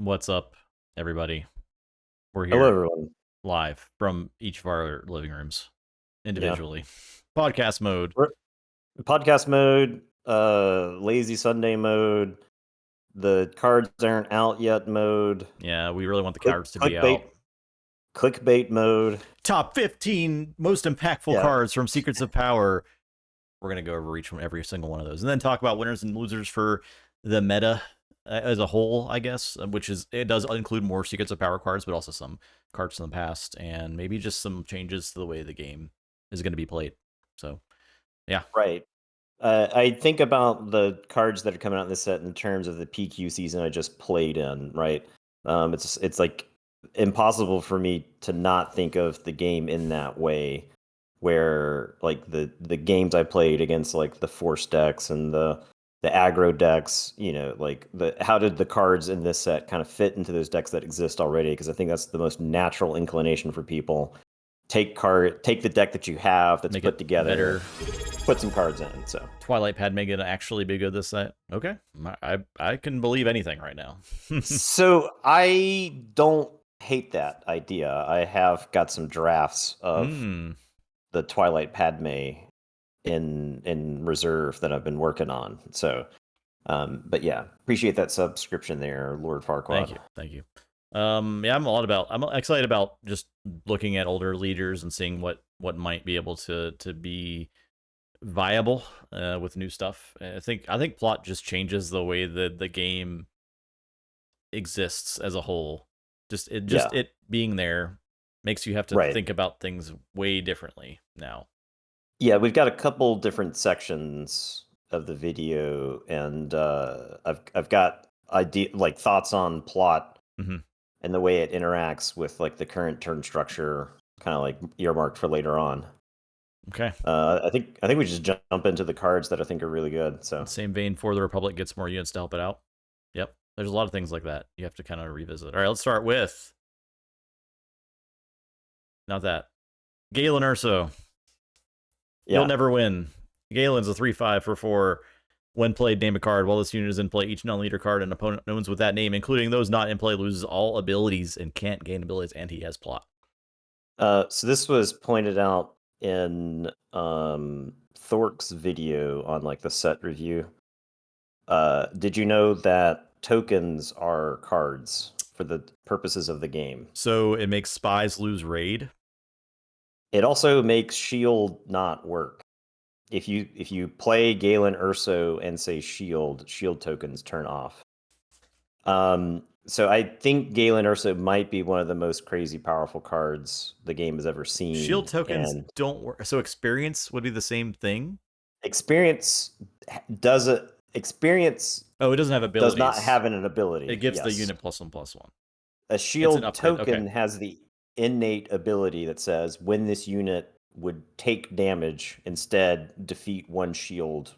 What's up, everybody? We're Hello, here everyone. live from each of our living rooms Yeah. individually. Podcast mode. Podcast mode, lazy Sunday mode, the cards aren't out yet mode, Yeah, we really want the cards to be out. clickbait mode. Top 15 most impactful Yeah. cards from Secrets of Power. We're going to go over each one, every single one of those, and then talk about winners and losers for the meta as a whole, I guess, which is, it does include more Secrets of Power cards, but also some cards from the past, and maybe just some changes to the way the game is going to be played. So, yeah. Right. I think about the cards that are coming out in this set in terms of the PQ season I just played in, right? It's like impossible for me to not think of the game in that way, where like the games I played against like the Force decks and the aggro decks, like how did the cards in this set kind of fit into those decks that exist already? Because I think that's the most natural inclination for people. Take the deck that you have that's put together, better. Put some cards in. So Twilight Padme gonna actually be good this set. Okay, I can believe anything right now. So I don't hate that idea. I have got some drafts of the Twilight Padme in reserve that I've been working on. So, but yeah, appreciate that subscription there, Lord Farquaad. Thank you. Yeah, I'm excited about just looking at older leaders and seeing what might be able to be viable with new stuff. I think plot just changes the way that the game exists as a whole. It being there makes you have to think about things way differently now. Yeah, we've got a couple different sections of the video, and I've got thoughts on plot and the way it interacts with like the current turn structure, kind of like earmarked for later on. Okay. I think we just jump into the cards that I think are really good. So, same vein, For the Republic gets more units to help it out. Yep, there's a lot of things like that you have to kind of revisit. All right, let's start with not that Galen Erso. You'll never win. Galen's a 3/5 for 4. When played, name a card. While this unit is in play, each non-leader card an opponent owns with that name, including those not in play, loses all abilities and can't gain abilities, and he has plot. So this was pointed out in Thork's video on like the set review. Did you know that tokens are cards for the purposes of the game? So it makes spies lose raid? It also makes shield not work. If you play Galen Erso and say shield tokens turn off. So I think Galen Erso might be one of the most crazy powerful cards the game has ever seen. Shield tokens don't work. So experience would be the same thing? Experience does it. Experience. Oh, it doesn't have abilities. Does not have an ability. It gives the unit +1/+1. A shield token has the innate ability that says when this unit would take damage, instead defeat one shield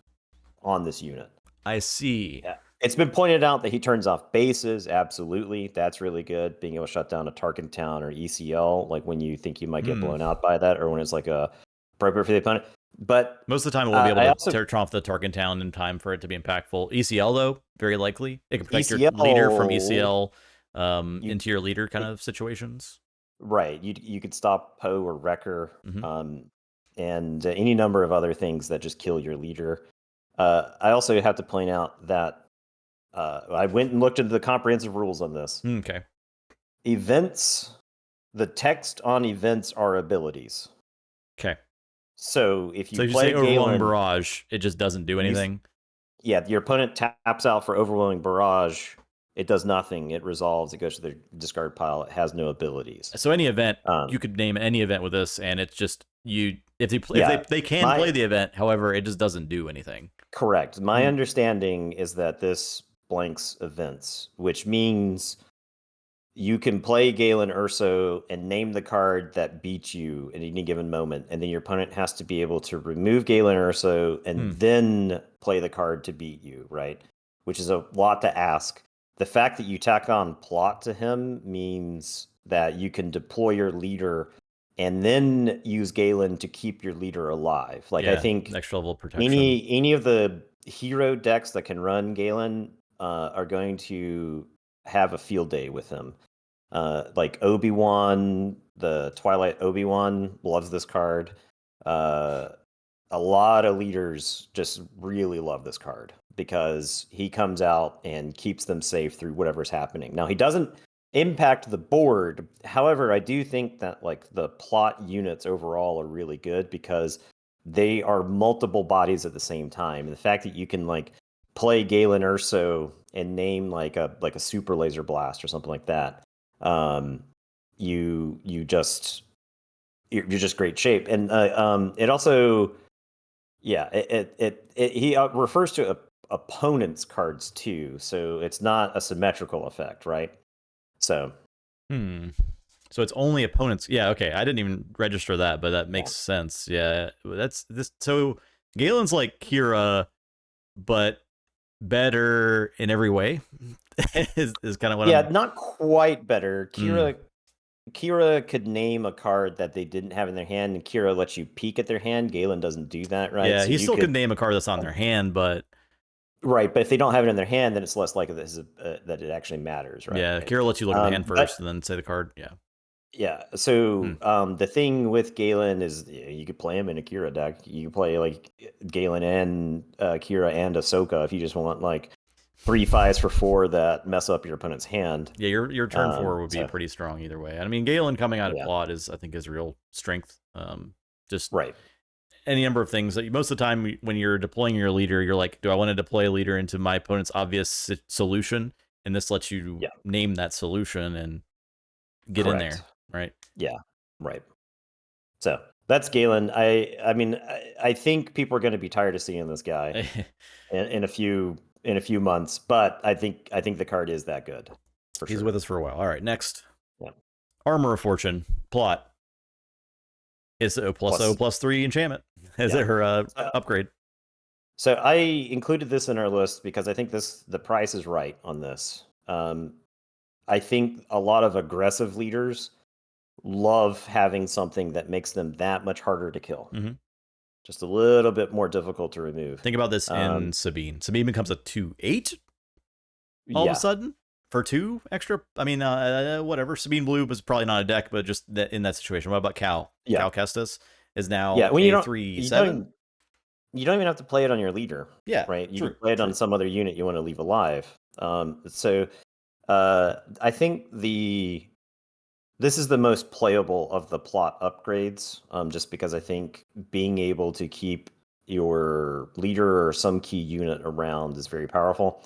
on this unit. I see. Yeah. It's been pointed out that he turns off bases. Absolutely. That's really good. Being able to shut down a Tarkin Town or ECL, like when you think you might get blown out by that, or when it's like a appropriate for the opponent. But most of the time, it will be able to turn off the Tarkin Town in time for it to be impactful. ECL, though, very likely. It can protect your leader from ECL into your leader kind of situations. Right. You could stop Poe or Wrecker, and any number of other things that just kill your leader. I also have to point out that I went and looked into the comprehensive rules on this. Okay. Events, the text on events are abilities. Okay. So if you play Overwhelming Barrage, it just doesn't do anything? Your opponent taps out for Overwhelming Barrage. It does nothing. It resolves. It goes to the discard pile. It has no abilities. So any event, you could name any event with this, and it's just if they can play the event. However, it just doesn't do anything. Correct. My understanding is that this blanks events, which means you can play Galen Erso and name the card that beats you at any given moment, and then your opponent has to be able to remove Galen Erso and then play the card to beat you, right? Which is a lot to ask. The fact that you tack on plot to him means that you can deploy your leader and then use Galen to keep your leader alive. Like, I think next level protection. Any of the hero decks that can run Galen are going to have a field day with him. Like Obi-Wan, the Twilight Obi-Wan loves this card. A lot of leaders just really love this card because he comes out and keeps them safe through whatever's happening. Now, he doesn't impact the board. However, I do think that like the plot units overall are really good because they are multiple bodies at the same time. And the fact that you can like play Galen Erso and name like a super laser blast or something like that, you just you're just great shape. And it also, yeah, he refers to opponent's cards too, so it's not a symmetrical effect, right? So so it's only opponents. Yeah, okay. I didn't even register that, but that makes sense. Yeah, that's this. So Galen's like Kira, but better in every way. is kind of what I'm. Not quite better. Kira could name a card that they didn't have in their hand, and Kira lets you peek at their hand. Galen doesn't do that, right? Yeah, So he still could name a card that's on their hand, but right. But if they don't have it in their hand, then it's less likely that it actually matters, right? yeah, Kira lets you look at the hand first and then say the card. Yeah. Yeah. So the thing with Galen is you could play him in a Kira deck. You could play like Galen and Kira and Ahsoka if you just want like 3/5s for 4 that mess up your opponent's hand. Yeah, your turn 4 would be pretty strong either way. I mean, Galen coming out of plot is, I think, his real strength. Just right. Any number of things. Most of the time when you're deploying your leader, you're like, do I want to deploy a leader into my opponent's obvious solution? And this lets you name that solution and get in there, right? Yeah, right. So that's Galen. I mean, I think people are going to be tired of seeing this guy in a few months, but I think the card is that good. He's with us for a while. All right, next. Yeah. Armor of Fortune plot. It's O+O+3 enchantment as her upgrade. So I included this in our list because I think the price is right on this. I think a lot of aggressive leaders love having something that makes them that much harder to kill. Just a little bit more difficult to remove. Think about this in Sabine. Sabine becomes a 2/8 all of a sudden for 2 extra. I mean, whatever. Sabine Blue was probably not a deck, but just in that situation. What about Cal? Yeah. Cal Kestis is now when you a 3/7. You don't even have to play it on your leader. Yeah, right. You can play it on some other unit you want to leave alive. So I think this is the most playable of the plot upgrades, just because I think being able to keep your leader or some key unit around is very powerful.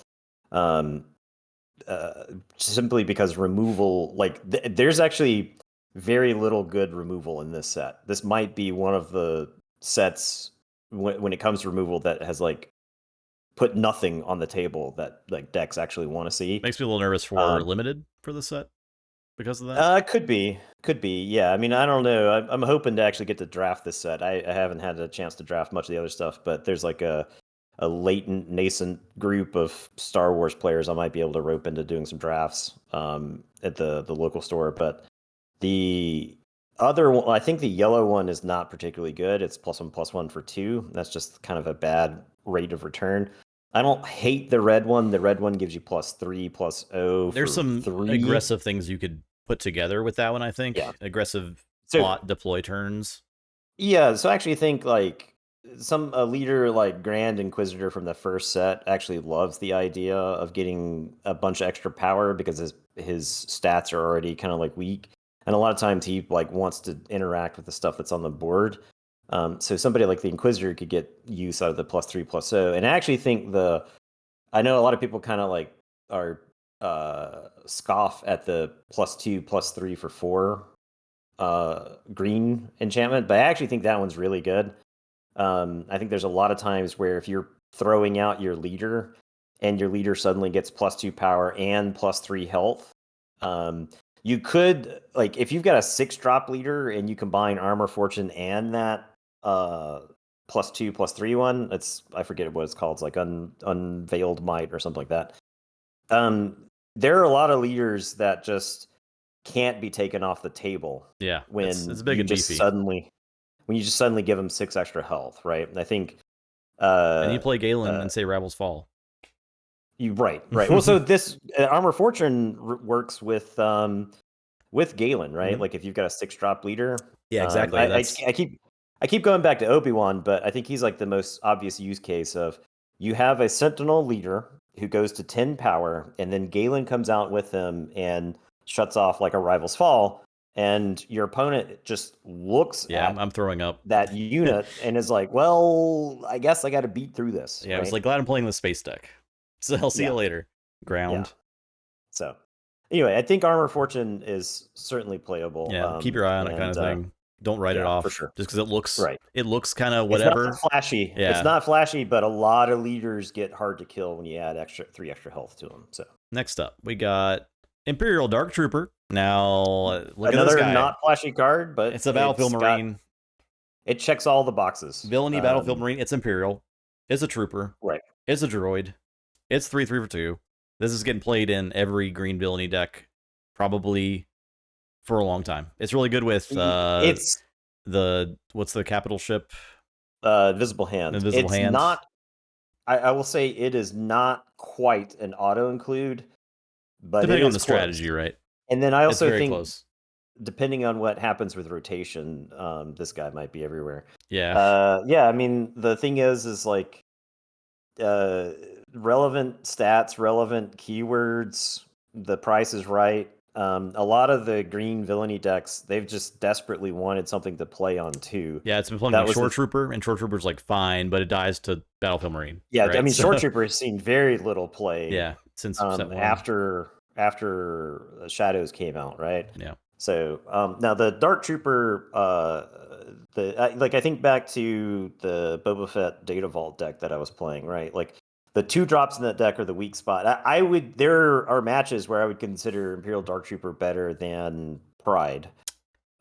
Simply because removal, like there's actually very little good removal in this set. This might be one of the sets when it comes to removal that has like put nothing on the table that like decks actually want to see. Makes me a little nervous for limited for the set because of that. Could be. Yeah. I mean, I don't know. I'm hoping to actually get to draft this set. I haven't had a chance to draft much of the other stuff, but there's like a latent, nascent group of Star Wars players I might be able to rope into doing some drafts at the local store. But the other one, I think the yellow one is not particularly good. It's +1/+1 for 2. That's just kind of a bad rate of return. I don't hate the red one. The red one gives you +3/+0. There's some 3 aggressive things you could put together with that one, I think. Yeah. Aggressive plot deploy turns. Yeah, so I actually think like a leader like Grand Inquisitor from the first set actually loves the idea of getting a bunch of extra power because his stats are already kind of like weak. And a lot of times he like wants to interact with the stuff that's on the board. So somebody like the Inquisitor could get use out of the +3/+0. And I actually think I know a lot of people kind of like are scoff at the +2/+3 for 4 green enchantment, but I actually think that one's really good. I think there's a lot of times where if you're throwing out your leader and your leader suddenly gets +2 power and +3 health, you could, like, if you've got a 6-drop leader and you combine Armor Fortune and that +2/+3 one, I forget what it's called. It's like Unveiled Might or something like that. There are a lot of leaders that just can't be taken off the table. Yeah, when it's big and beefy. When you just suddenly give them 6 extra health, right? And I think and you play Galen and say Rebels Fall. Right. Well, so this Armor Fortune works with Galen, right? Mhm. Like if you've got a 6-drop leader. Yeah, exactly. I keep going back to Obi-Wan, but I think he's like the most obvious use case of you have a Sentinel leader who goes to 10 power, and then Galen comes out with him and shuts off like a rival's fall, and your opponent just looks Yeah, at I'm throwing up. that unit and is like, well, I guess I got to beat through this. Yeah, I was Right? like, glad I'm playing the space deck. So I'll see you Yeah. later. Yeah. Ground. So anyway, I think Armor Fortune is certainly playable. Yeah, keep your eye on it, kind And of thing. Don't write it yeah, for off sure. just because Right. it looks kind of It's not whatever. flashy. It's Yeah. not flashy, but a lot of leaders get hard to kill when you add 3 extra health to them. So Next up, we got Imperial Dark Trooper. Now look at this another guy. not flashy card, but It's a Battlefield Marine. It checks all the boxes. Villainy Battlefield Marine. It's Imperial. It's a trooper. Right. It's a droid. It's 3/3 for 2. This is getting played in every green villainy deck, probably for a long time. It's really good with it's what's the capital ship? Visible Hand. Invisible It's Hand. not. I will say it is not quite an auto include, but depending it on is the strategy, close. right? And then I It's also very think, close. depending on what happens with rotation, this guy might be everywhere. Yeah. Yeah. I mean, the thing is like uh, relevant stats, relevant keywords. The price is right. A lot of the green villainy decks, they've just desperately wanted something to play on too. Yeah, it's been playing That like was Shore Trooper, and Shore Trooper's like fine, but it dies to Battlefield Marine. Yeah, right? I mean, Short Trooper has seen very little play. Yeah, since set 1. After Shadows came out, right? Yeah. So now the Dark Trooper, I think back to the Boba Fett Data Vault deck that I was playing, right? Like the 2 drops in that deck are the weak spot. I would there are matches where I would consider Imperial Dark Trooper better than Pride,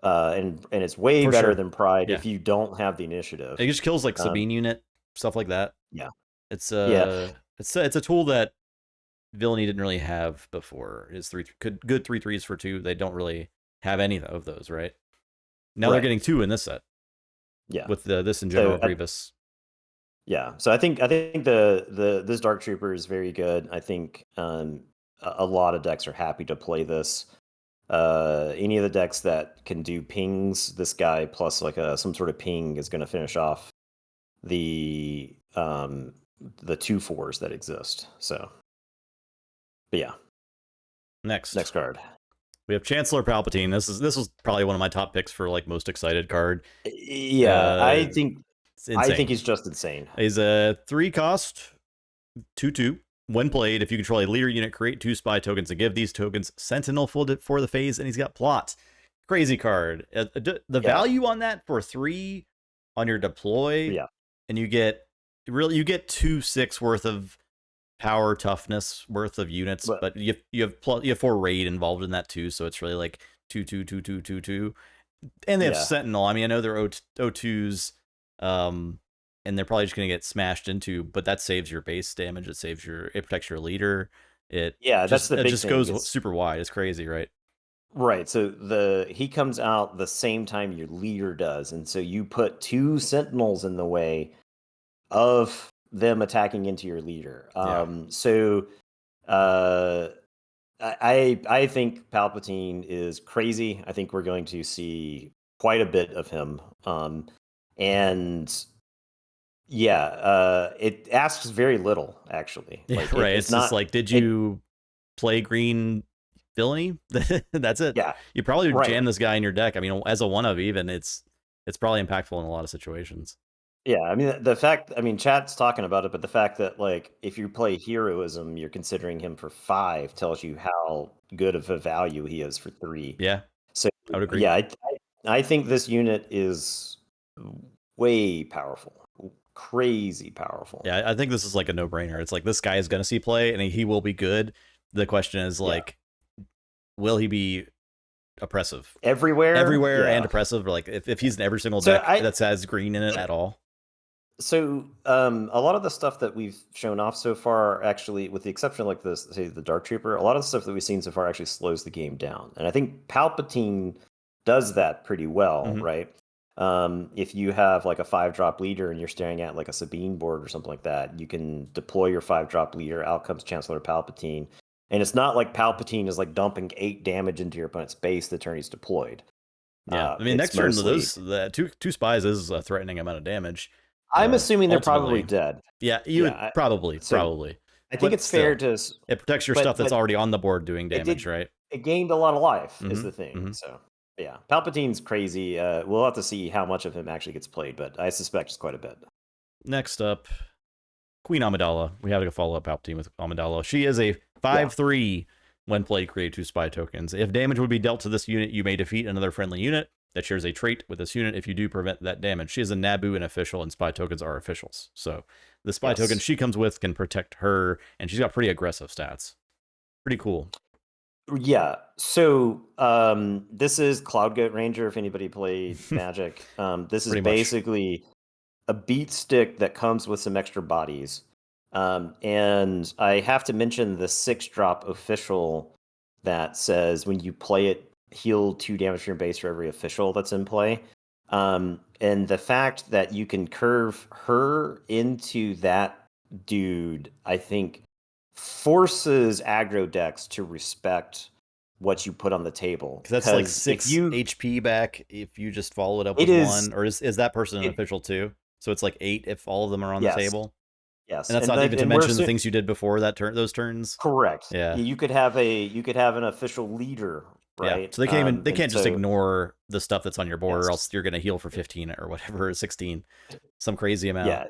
and it's way For better sure. than Pride Yeah. if you don't have the initiative. It just kills like Sabine unit, stuff like that. Yeah. It's Yeah. it's a tool that villainy didn't really have before. Is good 3/3s for 2. They don't really have any of those, right? Now they're Right. getting 2 in this set. Yeah. With this and General So, Grievous. Yeah, so I think this Dark Trooper is very good. I think a lot of decks are happy to play this. Any of the decks that can do pings, this guy plus like some sort of ping is going to finish off the 2/4s that exist. So, but yeah, Next card. we have Chancellor Palpatine. This was probably one of my top picks for like most excited card. Yeah, I think he's just insane. He's a 3 cost 2/2. When played, if you control a leader unit, create 2 spy tokens and give these tokens Sentinel for the phase, and he's got plot. Crazy card. The value on that for 3 on your deploy, and you get 2/6 worth of power toughness worth of units, but you have 4 raid involved in that too, so it's really like 2, 2, 2, 2, 2, 2. And they have Sentinel. I mean, I know they're O2s, and they're probably just going to get smashed into, but that saves your base damage. It protects your leader. It just goes super wide. It's crazy, right? Right. So he comes out the same time your leader does, and so you put 2 Sentinels in the way of them attacking into your leader. So I think Palpatine is crazy. I think we're going to see quite a bit of him. And it asks very little, actually. Like, right. It's just like, did you play green villainy? That's it. Yeah. You probably jam this guy in your deck. I mean, as a 1-of even, it's probably impactful in a lot of situations. Yeah, I mean, chat's talking about it, but the fact that like if you play heroism, you're considering him for 5 tells you how good of a value he is for 3. Yeah. So I would agree. Yeah, I think this unit is way powerful. Crazy powerful. Yeah, I think this is like a no-brainer. It's like this guy is going to see play and he will be good. The question is like, will he be oppressive everywhere and oppressive? Or like if he's in every single deck that has green in it at all. So a lot of the stuff that we've shown off so far, actually, with the exception of like the Dark Trooper, a lot of the stuff that we've seen so far actually slows the game down, and I think Palpatine does that pretty well, right? If you have like a 5-drop leader and you're staring at like a Sabine board or something like that, you can deploy your 5-drop leader. Out comes Chancellor Palpatine, and it's not like Palpatine is like dumping 8 damage into your opponent's base the turn he's deployed. Yeah, I mean, It's next turn mostly. the two spies is a threatening amount of damage. I'm assuming they're probably Ultimately, dead. yeah, you Yeah. would probably, So I think but it's fair still, to, it protects your stuff but that's already on the board doing it damage, did. right? It gained a lot of life, is Mm-hmm. the thing. Mm-hmm. So yeah, Palpatine's crazy. We'll have to see how much of him actually gets played, but I suspect it's quite a bit. Next up, Queen Amidala. We have to follow up Palpatine with Amidala. She is a 5/3. When played, create 2 spy tokens. If damage would be dealt to this unit, you may defeat another friendly unit that shares a trait with this unit. If you do, prevent that damage. She is a Naboo and official, and spy tokens are officials. So the spy token she comes with can protect her, and she's got pretty aggressive stats. Pretty cool. Yeah. So this is Cloud Goat Ranger. If anybody played Magic, this is basically a beat stick that comes with some extra bodies. And I have to mention the 6-drop official that says when you play it, heal 2 damage from your base for every official that's in play. And the fact that you can curve her into that dude, I think, forces aggro decks to respect what you put on the table. Because that's like 6 HP back if you just follow it up with 1. Or is that person an official too? So it's like 8 if all of them are on the table? Yes, and that's not even to mention the things you did before that those turns. Correct. Yeah, you could have an official leader, right? Yeah, so they can't even, they can't just ignore the stuff that's on your board, or else you're going to heal for 15 or whatever, 16, some crazy amount.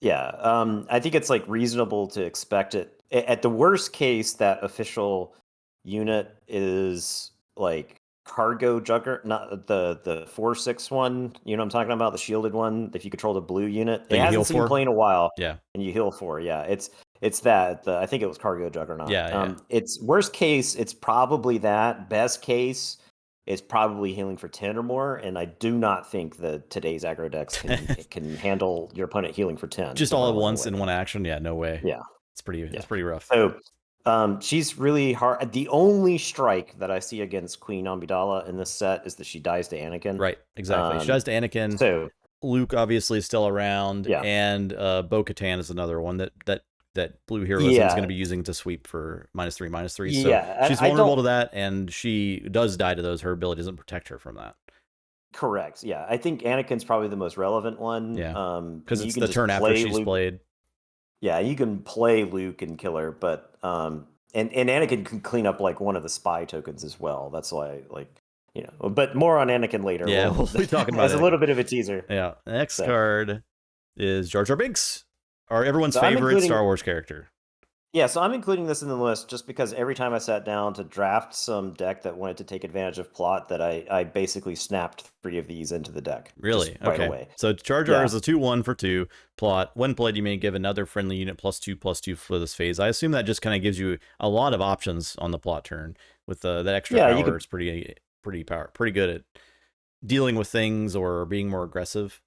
Yeah. I think it's like reasonable to expect it. At the worst case, that official unit is like cargo jugger, not the 4/6 one. You know what I'm talking about, the shielded one. If you control the blue unit, it hasn't seen play in a while. Yeah, and you heal 4. Yeah, it's that. I think it was cargo juggernaut. Yeah. It's worst case. It's probably that. Best case, it's probably healing for 10 or more. And I do not think that today's aggro decks can handle your opponent healing for 10 just all at once in one action. Yeah, no way. Yeah, it's pretty rough. So she's really hard. The only strike that I see against Queen Amidala in this set is that she dies to Anakin. Right, exactly. She dies to Anakin. So Luke obviously is still around, and Bo-Katan is another one that Blue Heroism is going to be using to sweep for -3/-3. So she's vulnerable to that, and she does die to those. Her ability doesn't protect her from that. Correct. Yeah, I think Anakin's probably the most relevant one. Yeah, because it's the turn after she's played. Yeah, you can play Luke and kill her, but and Anakin can clean up like one of the spy tokens as well. That's why, like, you know, but more on Anakin later. Yeah, we'll be talking about as a little bit of a teaser. Yeah, the next card is Jar Binks, everyone's favorite Star Wars character. Yeah, so I'm including this in the list just because every time I sat down to draft some deck that wanted to take advantage of plot, that I basically snapped 3 of these into the deck. Really? Right away. So Jar is a 2/1 for 2 plot. When played, you may give another friendly unit +2/+2 for this phase. I assume that just kind of gives you a lot of options on the plot turn with that extra power. It's pretty good at dealing with things or being more aggressive.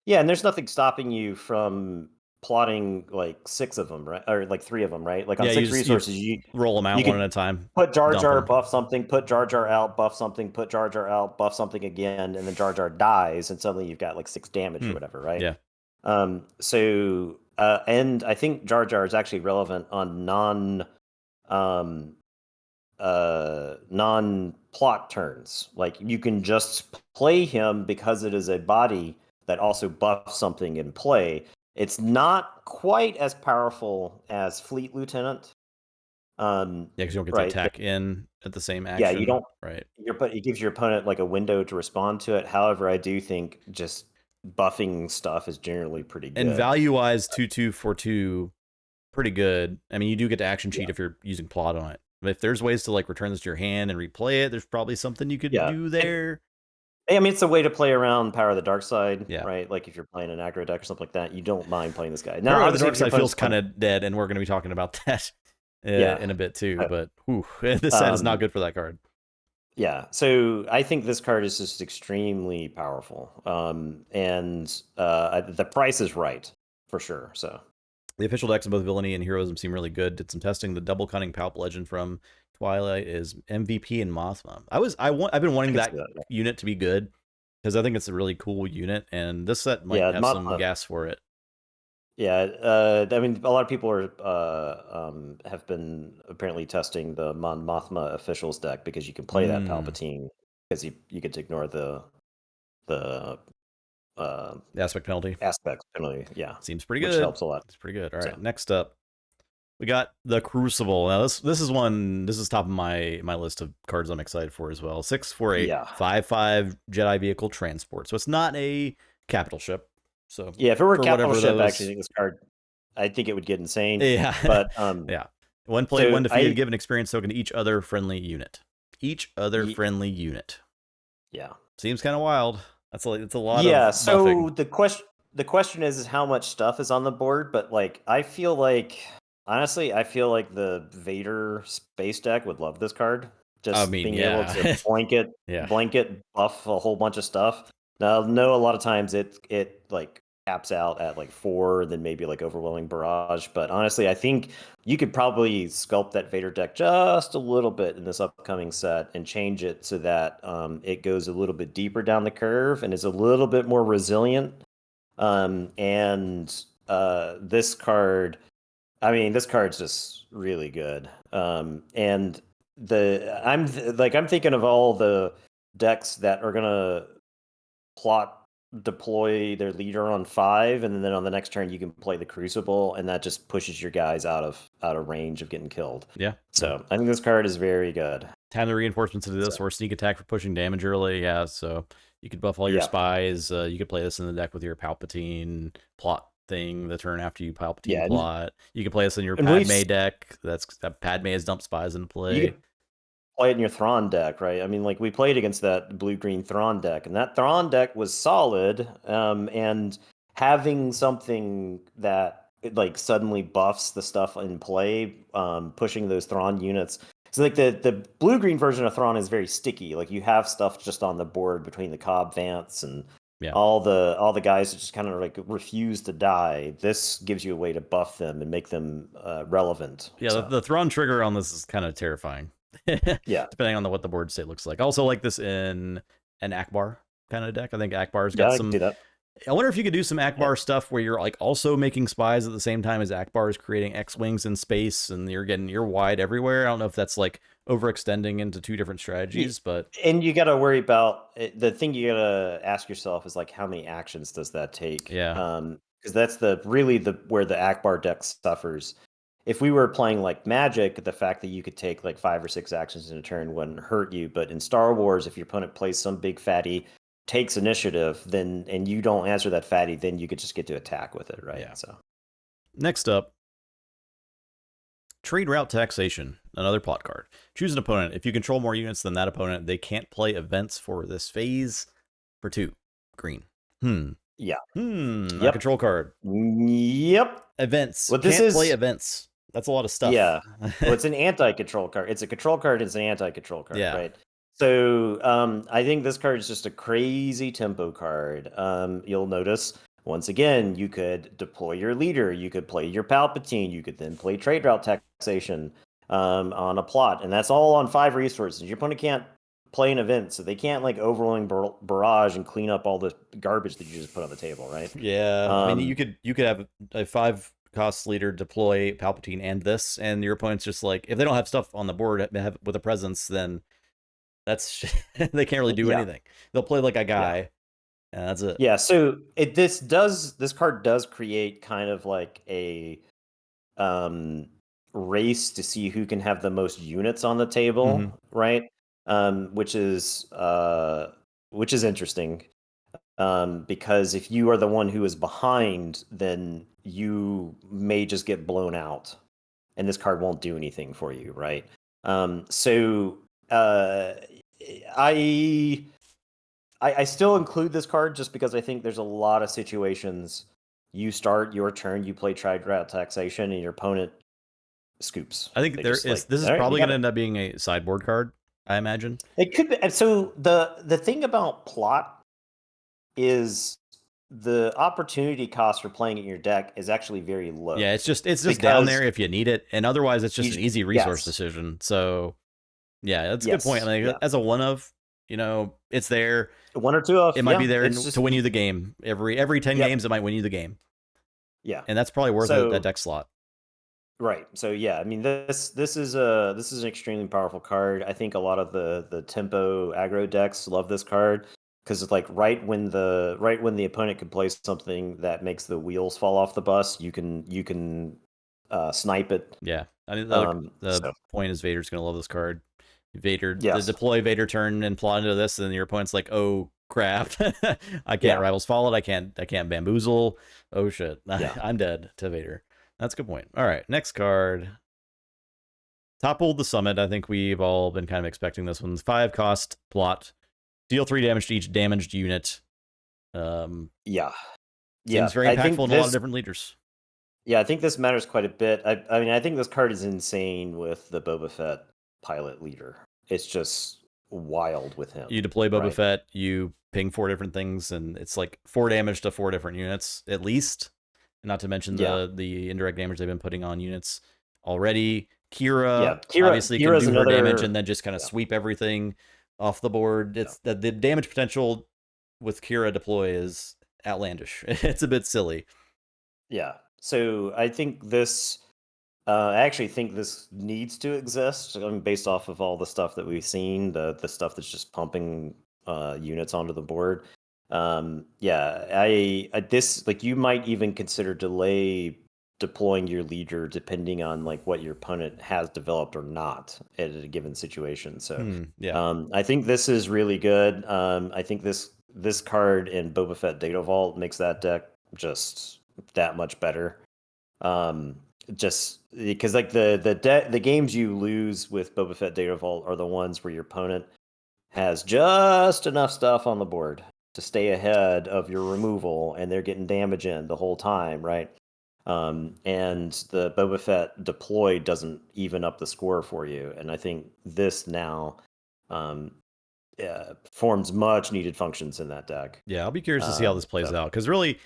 Yeah, and there's nothing stopping you from plotting like 6 of them, right? Or like 3 of them, right? Like on 6 resources, you roll them out one at a time. Put Jar Jar, buff something, put Jar Jar out, buff something, put Jar Jar out, buff something again, and then Jar Jar dies, and suddenly you've got like 6 damage or whatever, right? Yeah. So and I think Jar Jar is actually relevant on non-plot turns. Like you can just play him because it is a body that also buffs something in play. It's not quite as powerful as Fleet Lieutenant. Yeah, because you don't get to attack in at the same action. Yeah, you don't. Right. It gives your opponent like a window to respond to it. However, I do think just buffing stuff is generally pretty good. And value-wise, 2/2 for 2, pretty good. I mean, you do get to action cheat if you're using plot on it. But if there's ways to like return this to your hand and replay it, there's probably something you could do there. I mean, it's a way to play around Power of the Dark Side, right? Like if you're playing an aggro deck or something like that, you don't mind playing this guy. Now, Power of the Dark Side feels kind of dead, and we're going to be talking about that in a bit too. But this set is not good for that card. Yeah, so I think this card is just extremely powerful, and the price is right for sure. So the official decks of both Villainy and Heroism seem really good. Did some testing. The Double Cunning Palp Legend from Twilight is MVP and Mothma. I've been wanting that unit to be good because I think it's a really cool unit, and this set might Yeah, have some gas for it. Yeah, I mean, a lot of people are have been apparently testing the Mon Mothma officials deck because you can play that Palpatine because you get to ignore the aspect penalty. Aspect penalty, yeah, seems pretty which good. helps a lot. It's pretty good. All right, next up, we got the Crucible. Now this is one. This is top of my list of cards I'm excited for as well. 6 for a 5/5 Jedi vehicle transport. So it's not a capital ship. So yeah, if it were a capital ship, actually, I think this card, I think it would get insane. Yeah, but yeah, when played, when defeated, give an experience token to each other friendly unit. Each other friendly unit. Yeah, seems kind of wild. It's a lot. Yeah, of so buffing. the question is how much stuff is on the board, but like I feel like honestly, I feel like the Vader space deck would love this card. Just being able to blanket buff a whole bunch of stuff. Now, no, a lot of times it like caps out at like 4, then maybe like Overwhelming Barrage. But honestly, I think you could probably sculpt that Vader deck just a little bit in this upcoming set and change it so that it goes a little bit deeper down the curve and is a little bit more resilient. This card, I mean, this card's just really good. I'm thinking of all the decks that are gonna plot deploy their leader on 5, and then on the next turn you can play the Crucible, and that just pushes your guys out of range of getting killed. Yeah. So I think this card is very good. Time the reinforcements into this, or sneak attack for pushing damage early. Yeah, so you could buff all your spies. You could play this in the deck with your Palpatine plot thing the turn after you Palpatine plot. You can play this in your Padme deck. That Padme has dumped spies into play. You could play it in your Thrawn deck, right? I mean, like we played against that blue-green Thrawn deck, and that Thrawn deck was solid. And having something that like suddenly buffs the stuff in play, pushing those Thrawn units. So like the blue-green version of Thrawn is very sticky. Like you have stuff just on the board between the Cobb Vance and all the guys that just kind of like refuse to die. This gives you a way to buff them and make them relevant. Yeah, the Thrawn trigger on this is kind of terrifying. Yeah, depending on what the board state looks like. I also like this in an Akbar kind of deck. I think Akbar's got some. I can do that. I wonder if you could do some Akbar stuff where you're like also making spies at the same time as Akbar is creating X-wings in space, and you're wide everywhere. I don't know if that's like overextending into 2 different strategies, but and you got to worry about the thing you got to ask yourself is like how many actions does that take? Yeah. Because that's where the Akbar deck suffers. If we were playing like Magic, the fact that you could take like 5 or 6 actions in a turn wouldn't hurt you. But in Star Wars, if your opponent plays some big fatty, takes initiative, then and you don't answer that fatty, then you could just get to attack with it, right? Yeah. So next up, Trade Route Taxation, another plot card. Choose an opponent. If you control more units than that opponent, they can't play events for this phase for 2. Green. Yeah. A control card. Yep. Events. Well, can't play events. That's a lot of stuff. Yeah. Well, it's an anti-control card. It's a control card. It's an anti-control card, right? So I think this card is just a crazy tempo card. You'll notice, once again, you could deploy your leader. You could play your Palpatine. You could then play Trade Route Taxation on a plot. And that's all on 5 resources. Your opponent can't play an event, so they can't like Overwhelming Barrage and clean up all the garbage that you just put on the table, right? Yeah. I mean, you could have a 5-cost leader deploy Palpatine and this, and your opponent's just like, if they don't have stuff on the board with a presence, then that's they can't really do anything. They'll play like a guy, and that's it. Yeah. So this card does create kind of like a race to see who can have the most units on the table, right? Which is interesting. Because if you are the one who is behind, then you may just get blown out, and this card won't do anything for you, right? I still include this card just because I think there's a lot of situations you start your turn, you play Trade Route Taxation, and your opponent scoops. I think this is probably going to end up being a sideboard card, I imagine. It could be. So the thing about plot is the opportunity cost for playing it in your deck is actually very low. Yeah, it's just down there if you need it, and otherwise it's just an easy resource decision. So yeah, that's a good point. Like, as a one of, it's there. One or two off. It might be there it's just, to win you the game. Every 10 games, it might win you the game. Yeah, and that's probably worth that deck slot. Right. So yeah, I mean this is an extremely powerful card. I think a lot of the tempo aggro decks love this card because it's like right when the opponent can play something that makes the wheels fall off the bus, you can snipe it. Yeah, I mean So point is Vader's gonna love this card. Vader, the yes. deploy Vader turn and plot into this, and then your opponent's like, oh crap, I can't Yeah. Rivals Fallen, I can't bamboozle. Oh shit, Yeah. I'm dead to Vader. That's a good point. All right, next card. Topple the Summit. I think we've all been kind of expecting this one. 5 cost plot. Deal 3 damage to each damaged unit. Yeah. Seems very impactful in a lot of different leaders. Yeah, I think this matters quite a bit. I mean, I think this card is insane with the Boba Fett pilot leader. It's just wild with him. You deploy Boba Fett, you ping 4 different things, and it's like 4 damage to 4 different units, at least. Not to mention the indirect damage they've been putting on units already. Kira obviously can do her damage and then just kind of sweep everything off the board. It's the damage potential with Kira deploy is outlandish. It's a bit silly. Yeah. So I think this I actually think this needs to exist. I mean, based off of all the stuff that we've seen, the stuff that's just pumping units onto the board. Yeah, I this, like, you might even consider deploying your leader depending on like what your opponent has developed or not at a given situation. So I think this is really good. I think this card in Boba Fett Data Vault makes that deck just that much better. Just because like the games you lose with Boba Fett Data Vault are the ones where your opponent has just enough stuff on the board to stay ahead of your removal, and they're getting damage in the whole time, right? And the Boba Fett deploy doesn't even up the score for you. And I think this now forms much needed functions in that deck. Yeah, I'll be curious to see how this plays out, because really,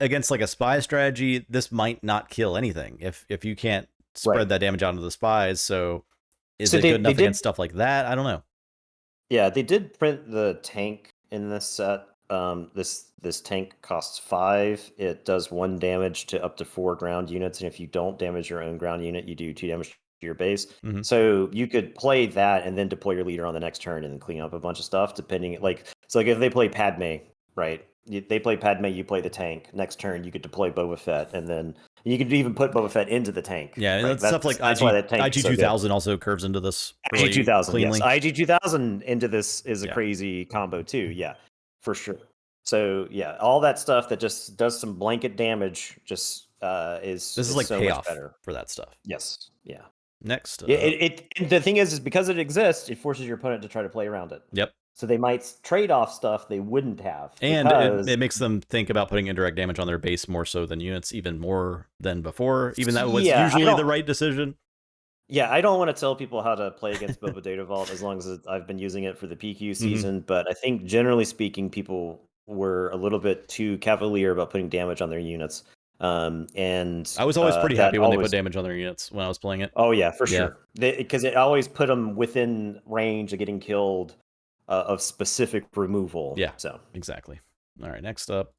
against like a spy strategy, this might not kill anything if you can't spread that damage onto the spies. So is it good enough against stuff like that? I don't know. Yeah, they did print the tank in this set. This tank costs 5. It does 1 damage to up to 4 ground units, and if you don't damage your own ground unit, you do 2 damage to your base. So you could play that and then deploy your leader on the next turn and then clean up a bunch of stuff. Depending, like, so like if they play Padme, right? They play Padme, you play the tank. Next turn, you could deploy Boba Fett, and then you could even put Boba Fett into the tank. Yeah, and stuff like IG 2000 also curves into this. IG 2000, yes. IG 2000 into this is a crazy combo too. Yeah, for sure. So yeah, all that stuff that just does some blanket damage just is like so payoff much better for that stuff. Yes. Yeah. Next. The thing is because it exists, it forces your opponent to try to play around it. Yep. So they might trade off stuff they wouldn't have. And it makes them think about putting indirect damage on their base more so than units, even more than before. Even that was usually the right decision. Yeah, I don't want to tell people how to play against Boba Data Vault as long as I've been using it for the PQ season. But I think generally speaking, people were a little bit too cavalier about putting damage on their units. And I was always pretty happy when they put damage on their units when I was playing it. Oh yeah, for sure. Because it always put them within range of getting killed of specific removal. Yeah, so exactly. All right, next up,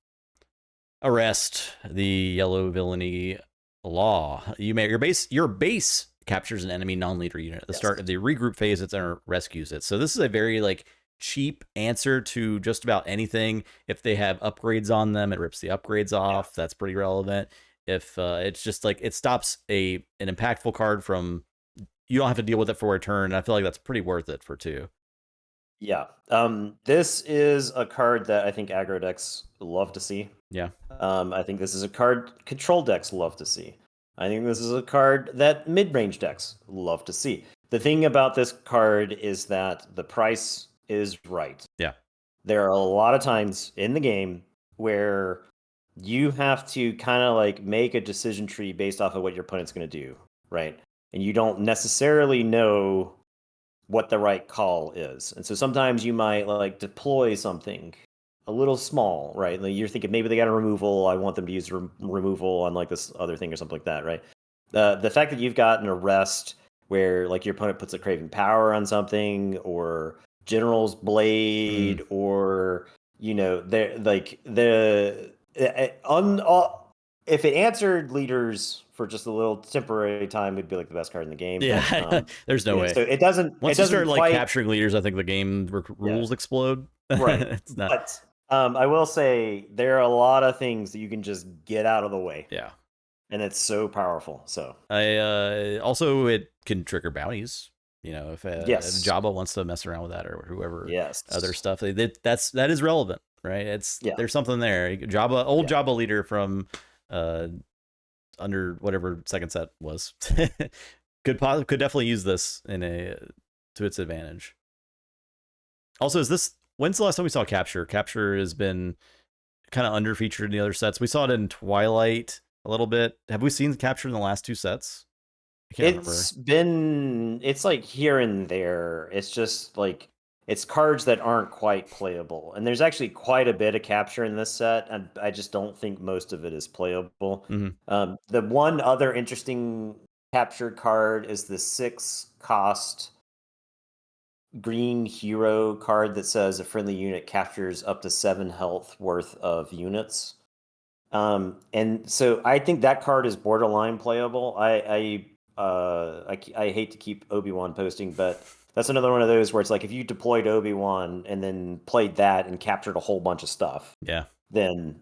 Arrest, the yellow villainy law. You may your base captures an enemy non-leader unit at the start of the regroup phase. It rescues it. So this is a very like cheap answer to just about anything. If they have upgrades on them, it rips the upgrades off. That's pretty relevant. If it's just like it stops an impactful card from, you don't have to deal with it for a turn. I feel like that's pretty worth it for 2. Yeah. This is a card that I think aggro decks love to see. Yeah. I think this is a card control decks love to see. I think this is a card that mid-range decks love to see. The thing about this card is that the price is right. Yeah. There are a lot of times in the game where you have to kind of like make a decision tree based off of what your opponent's going to do, right? And you don't necessarily know what the right call is. And so sometimes you might like deploy something a little small, right? Like you're thinking maybe they got a removal. I want them to use removal on like this other thing or something like that, right? The fact that you've got an arrest where like your opponent puts a craven power on something or General's Blade or they're like if it answered leaders for just a little temporary time, it'd be like the best card in the game. Yeah, But, there's no way. So it doesn't. Once it you doesn't start like quite capturing leaders, I think the game rules explode. right. It's not. But I will say there are a lot of things that you can just get out of the way. Yeah, and it's so powerful. So I also it can trigger bounties. If yes, Jabba wants to mess around with that or whoever, yes, other stuff, that is relevant, right? There's something there. Jabba, old Jabba leader from under whatever second set was, could definitely use this to its advantage. Also, when's the last time we saw capture? Capture has been kind of underfeatured in the other sets. We saw it in Twilight a little bit. Have we seen capture in the last two sets? I can't remember. It's like here and there. It's just like it's cards that aren't quite playable. And there's actually quite a bit of capture in this set, and I just don't think most of it is playable. Mm-hmm. The one other interesting captured card is the 6-cost green hero card that says a friendly unit captures up to 7 health worth of units. And so I think that card is borderline playable. I hate to keep Obi-Wan posting, but that's another one of those where it's like if you deployed Obi-Wan and then played that and captured a whole bunch of stuff, then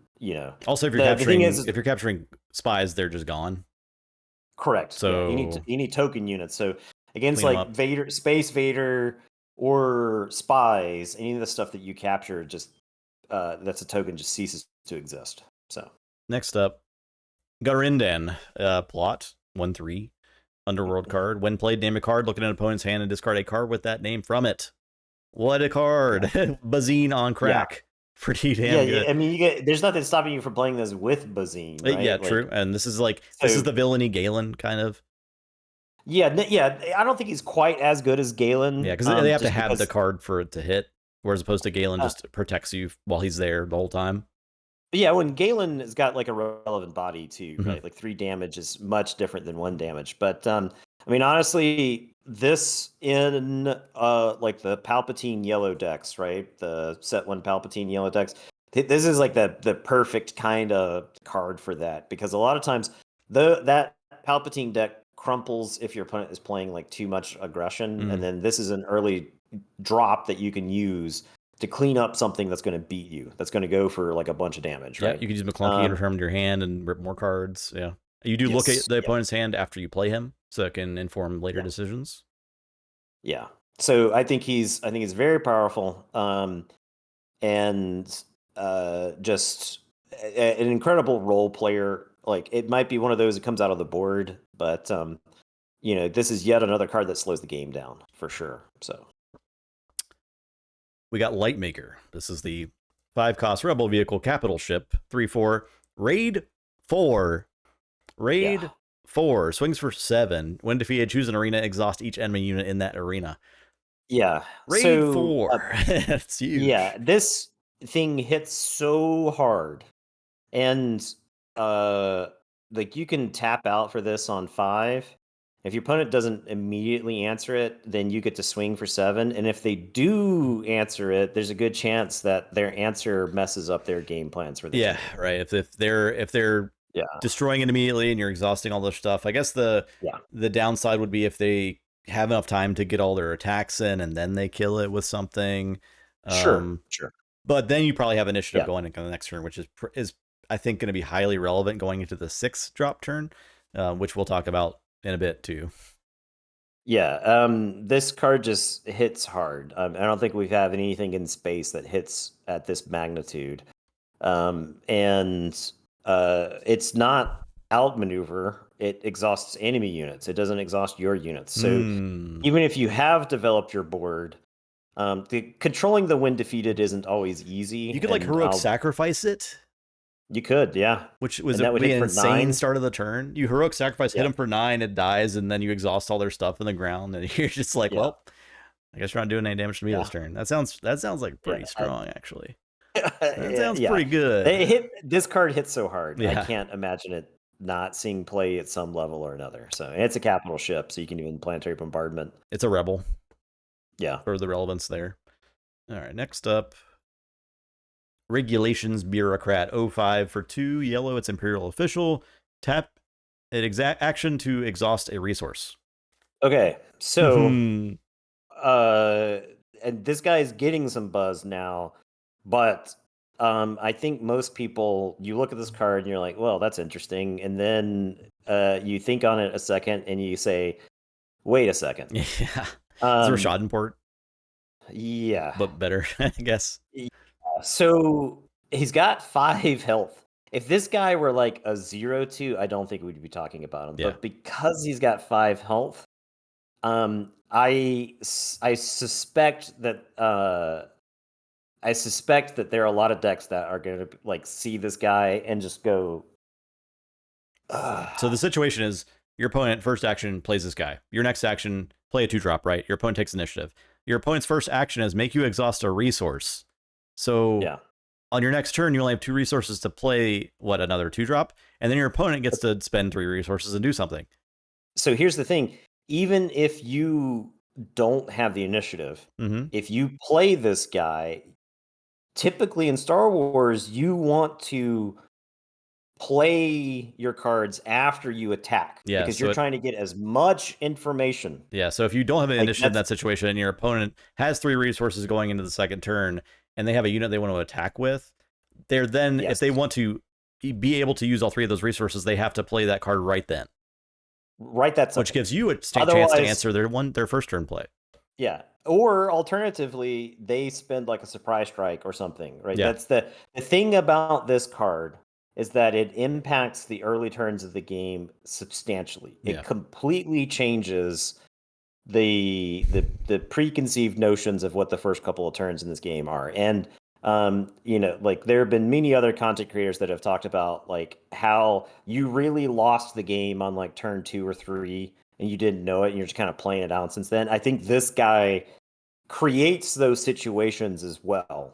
Also, if you're capturing spies, they're just gone. Correct. So you need token units. So against like Vader, Space Vader, or spies, any of the stuff that you capture, just that's a token just ceases to exist. So next up, Garindan, plot 1/3. Underworld card. When played, name a card, look at an opponent's hand, and discard a card with that name from it. What a card! Bazine on crack. Pretty damn good. I mean, there's nothing stopping you from playing this with Bazine, right? Yeah, true. And this is this is the villainy Galen kind of. Yeah. I don't think he's quite as good as Galen. Yeah, because they have to have the card for it to hit, whereas opposed to Galen just protects you while he's there the whole time. Yeah, when Galen has got like a relevant body too, right? Like 3 damage is much different than 1 damage. But I mean, honestly, this in like the Palpatine yellow decks, right? The set 1 Palpatine yellow decks. This is like the perfect kind of card for that, because a lot of times that Palpatine deck crumples if your opponent is playing like too much aggression, and then this is an early drop that you can use to clean up something that's going to beat you. That's going to go for like a bunch of damage, right? Yeah, you can use McClunky to from your hand and rip more cards. Yeah, you do look at the opponent's hand after you play him, so it can inform later decisions. Yeah, so I think he's very powerful, and just an incredible role player. Like, it might be one of those that comes out of the board, but this is yet another card that slows the game down for sure. So we got Lightmaker. This is the 5-cost rebel vehicle capital ship, 3/4, raid 4. Raid 4 swings for 7. When defeated, choose an arena, exhaust each enemy unit in that arena. Yeah, raid 4. That's huge. Yeah, this thing hits so hard, and like you can tap out for this on 5. If your opponent doesn't immediately answer it, then you get to swing for 7. And if they do answer it, there's a good chance that their answer messes up their game plans for the game. Right. If they're destroying it immediately and you're exhausting all their stuff, I guess the downside would be if they have enough time to get all their attacks in and then they kill it with something. Sure. But then you probably have initiative going into the next turn, which is I think going to be highly relevant going into the 6-drop turn, which we'll talk about in a bit too. Yeah, this card just hits hard. I don't think we have anything in space that hits at this magnitude. And it's not outmaneuver. It exhausts enemy units. It doesn't exhaust your units. So even if you have developed your board, controlling the when defeated isn't always easy. You could heroic sacrifice it. You could, yeah. Which was an insane start of the turn. You heroic sacrifice, hit him for 9, it dies, and then you exhaust all their stuff in the ground, and you're just like, well, I guess you're not doing any damage to me this turn. That sounds like pretty strong, actually. That sounds pretty good. This card hits so hard. I can't imagine it not seeing play at some level or another. So, and it's a capital ship, so you can even planetary bombardment. It's a rebel. Yeah. For the relevance there. All right, next up, Regulations Bureaucrat 05 for 2 yellow. It's Imperial official. Tap an exact action to exhaust a resource. Okay, so and this guy's getting some buzz now, but I think most people, you look at this card and you're like, well, that's interesting, and then you think on it a second and you say, wait a second. Yeah. It's a Rashad port. Yeah. But better, I guess. Yeah. So he's got 5 health. If this guy were like a 0-2, I don't think we'd be talking about him. Yeah. But because he's got 5 health, I suspect that there are a lot of decks that are going to like see this guy and just go. So the situation is your opponent first action plays this guy. Your next action, play a 2-drop, right? Your opponent takes initiative. Your opponent's first action is make you exhaust a resource. So yeah. On your next turn, you only have 2 resources to play, another 2-drop? And then your opponent gets to spend 3 resources and do something. So here's the thing. Even if you don't have the initiative, if you play this guy, typically in Star Wars, you want to play your cards after you attack. Yeah, because so you're trying to get as much information. Yeah, so if you don't have an initiative in that situation and your opponent has 3 resources going into the second turn and they have a unit they want to attack with, they're then, if they want to be able to use all 3 of those resources, they have to play that card right then. Right, that's which gives you a chance to answer their first turn play. Yeah, or alternatively, they spend like a surprise strike or something, right? Yeah. That's the thing about this card is that it impacts the early turns of the game substantially. It completely changes the preconceived notions of what the first couple of turns in this game are. And like there have been many other content creators that have talked about like how you really lost the game on like turn 2 or 3 and you didn't know it and you're just kind of playing it out since then. I think this guy creates those situations as well,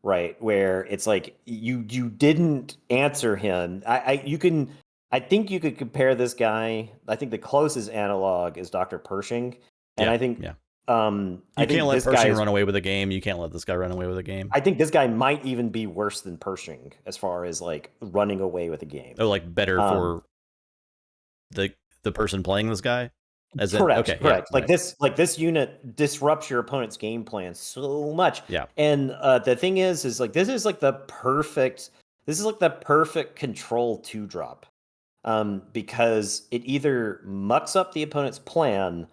right? Where it's like you didn't answer him. I think you could compare this guy. I think the closest analog is Dr. Pershing. And I think you can't let Pershing run away with a game. You can't let this guy run away with a game. I think this guy might even be worse than Pershing as far as like running away with a game. Oh, like better for the person playing this guy? Correct. Like this unit disrupts your opponent's game plan so much. Yeah. And the thing is like this is like the perfect control 2-drop. Because it either mucks up the opponent's plan,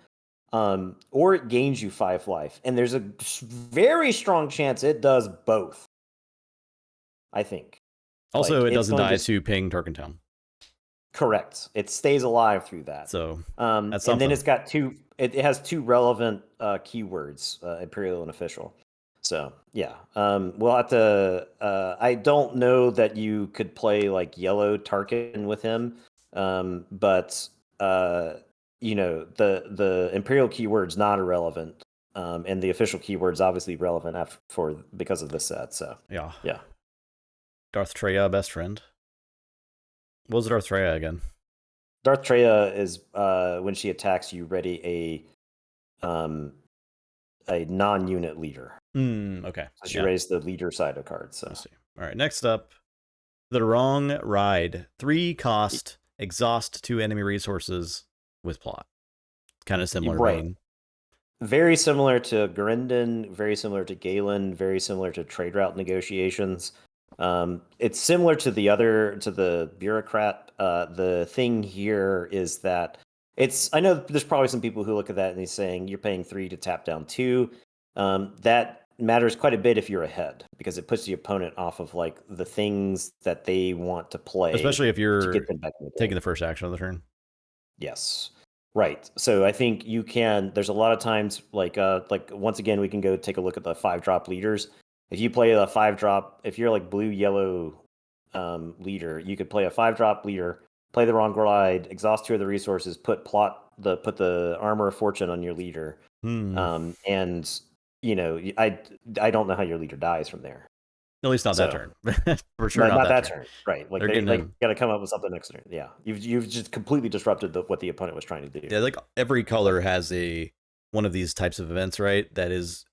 or it gains you 5 life. And there's a very strong chance it does both, I think. Also, it doesn't die to ping Turkentown. Correct. It stays alive through that. So that's and then it's got it has 2 relevant keywords, Imperial and Official. So yeah, we'll have to. I don't know that you could play like yellow Tarkin with him, but the Imperial keyword's not irrelevant, and the official keyword's obviously relevant because of this set. So yeah. Darth Traya, best friend. What was Darth Traya again? Darth Traya is when she attacks you, ready a non-unit leader. Okay. So she raised the leader side of cards. So. Let's see. All right. Next up, the Wrong Ride. 3 cost, exhaust 2 enemy resources with plot. Kind of similar vein. Very similar to Garindan, very similar to Galen, very similar to trade route negotiations. It's similar to the Bureaucrat. The thing here is that I know there's probably some people who look at that and they're saying you're paying 3 to tap down 2. That matters quite a bit if you're ahead because it puts the opponent off of like the things that they want to play, especially if you're taking the first action of the turn. Yes. Right. So I think you can. There's a lot of times like once again we can go take a look at the 5-drop leaders. If you play a 5-drop, if you're like blue yellow leader, you could play a 5-drop leader, play the Wrong Ride, exhaust 2 of the resources, put the Armor of Fortune on your leader, and I don't know how your leader dies from there. At least not that turn. For sure, not that turn. Right. Like they got to come up with something next turn. Yeah. You've just completely disrupted what the opponent was trying to do. Yeah, like every color has one of these types of events, right? That is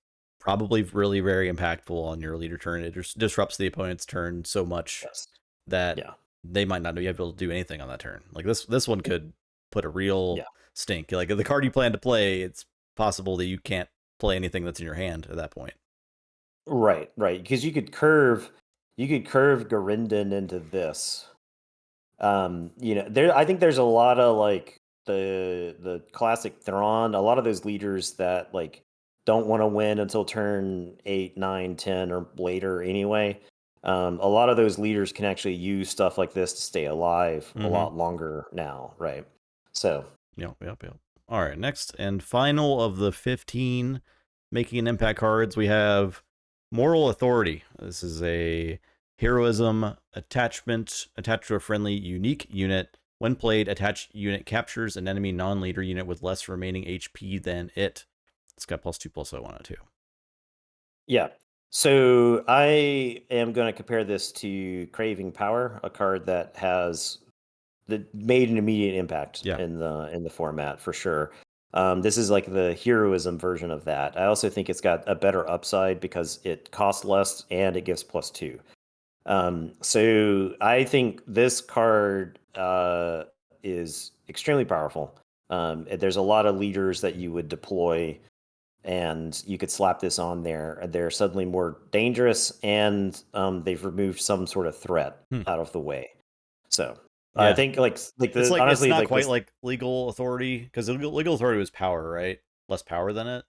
probably really very impactful on your leader turn. It just disrupts the opponent's turn so much Yes. that Yeah. they might not be able to do anything on that turn. Like this one could put a real stink. Like the card you plan to play, it's possible that you can't play anything that's in your hand at that point. Right, right. Because you could curve Garindan into this. I think there's a lot of like the classic Thrawn, a lot of those leaders that like don't want to win until turn 8, 9, 10 or later anyway. A lot of those leaders can actually use stuff like this to stay alive a lot longer now, right? So Yep. All right, next and final of the 15 making an impact cards, we have Moral Authority. This is a heroism attachment attached to a friendly unique unit. When played, attached unit captures an enemy non-leader unit with less remaining HP than it. It's got +2/+0 on it too. yeah. So I am going to compare this to Craving Power, a card that has made an immediate impact in the format for sure. This is like the heroism version of that. I also think it's got a better upside because it costs less and it gives +2. So I think this card is extremely powerful. There's a lot of leaders that you would deploy, and you could slap this on there. They're suddenly more dangerous, and they've removed some sort of threat out of the way. So I think honestly, it's not quite like Legal Authority, because Legal Authority was power, right? Less power than it.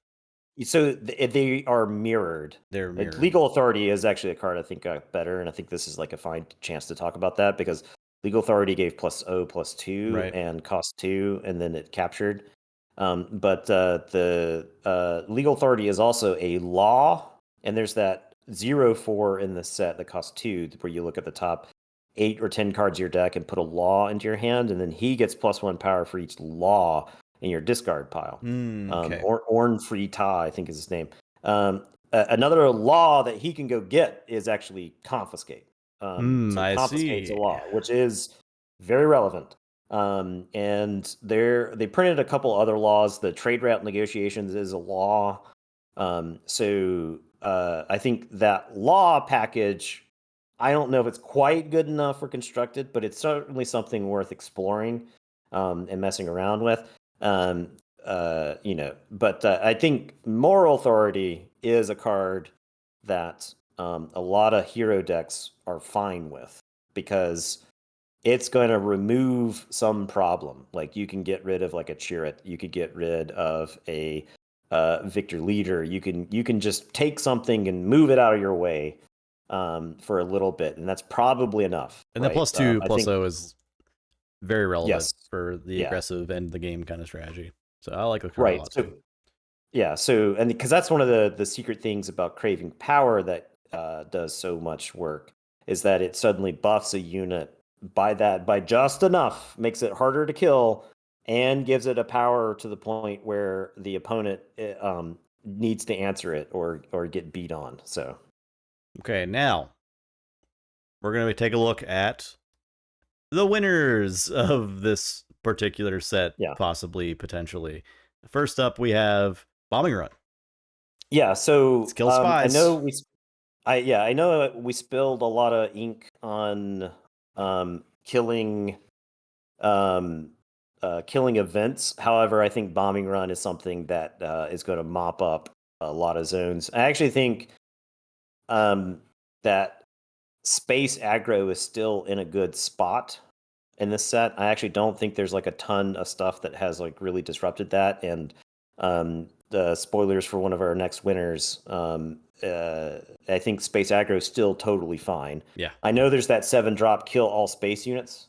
So they are mirrored. They're mirrored. Legal Authority is actually a card I think got better, and I think this is like a fine chance to talk about that because Legal Authority gave +0/+2 Right. and cost 2, and then it captured. But the Legal Authority is also a law, and there's that 0/4 in the set that costs 2, where you look at the top 8 or 10 cards of your deck and put a law into your hand, and then he gets +1 power for each law in your discard pile. Okay. Orn Free Ta, I think is his name. Another law that he can go get is actually confiscate. So confiscate's a law, which is very relevant. And they printed a couple other laws. The trade route negotiations is a law. So I think that law package, I don't know if it's quite good enough for constructed, but it's certainly something worth exploring and messing around with. But I think Moral Authority is a card that a lot of hero decks are fine with because it's going to remove some problem. Like you can get rid of like a Chirrut, you could get rid of a Victor Leader. You can just take something and move it out of your way for a little bit, and that's probably enough. And right? the +2/+0 is very relevant for the Yeah. aggressive end of the game kind of strategy. So I like the card Right. a lot too. And because that's one of the secret things about Craving Power that does so much work is that it suddenly buffs a unit by just enough, makes it harder to kill, and gives it a power to the point where the opponent needs to answer it or get beat on. So okay, now we're going to take a look at the winners of this particular set, possibly, potentially. First up, we have Bombing Run. Yeah, so Kill Spies. I know we spilled a lot of ink on killing events. However, I think Bombing Run is something that is going to mop up a lot of zones. I actually think that Space Aggro is still in a good spot in this set. I actually don't think there's like a ton of stuff that has like really disrupted that. And the spoilers for one of our next winners, I think Space Aggro is still totally fine. Yeah. I know there's that 7-drop kill all space units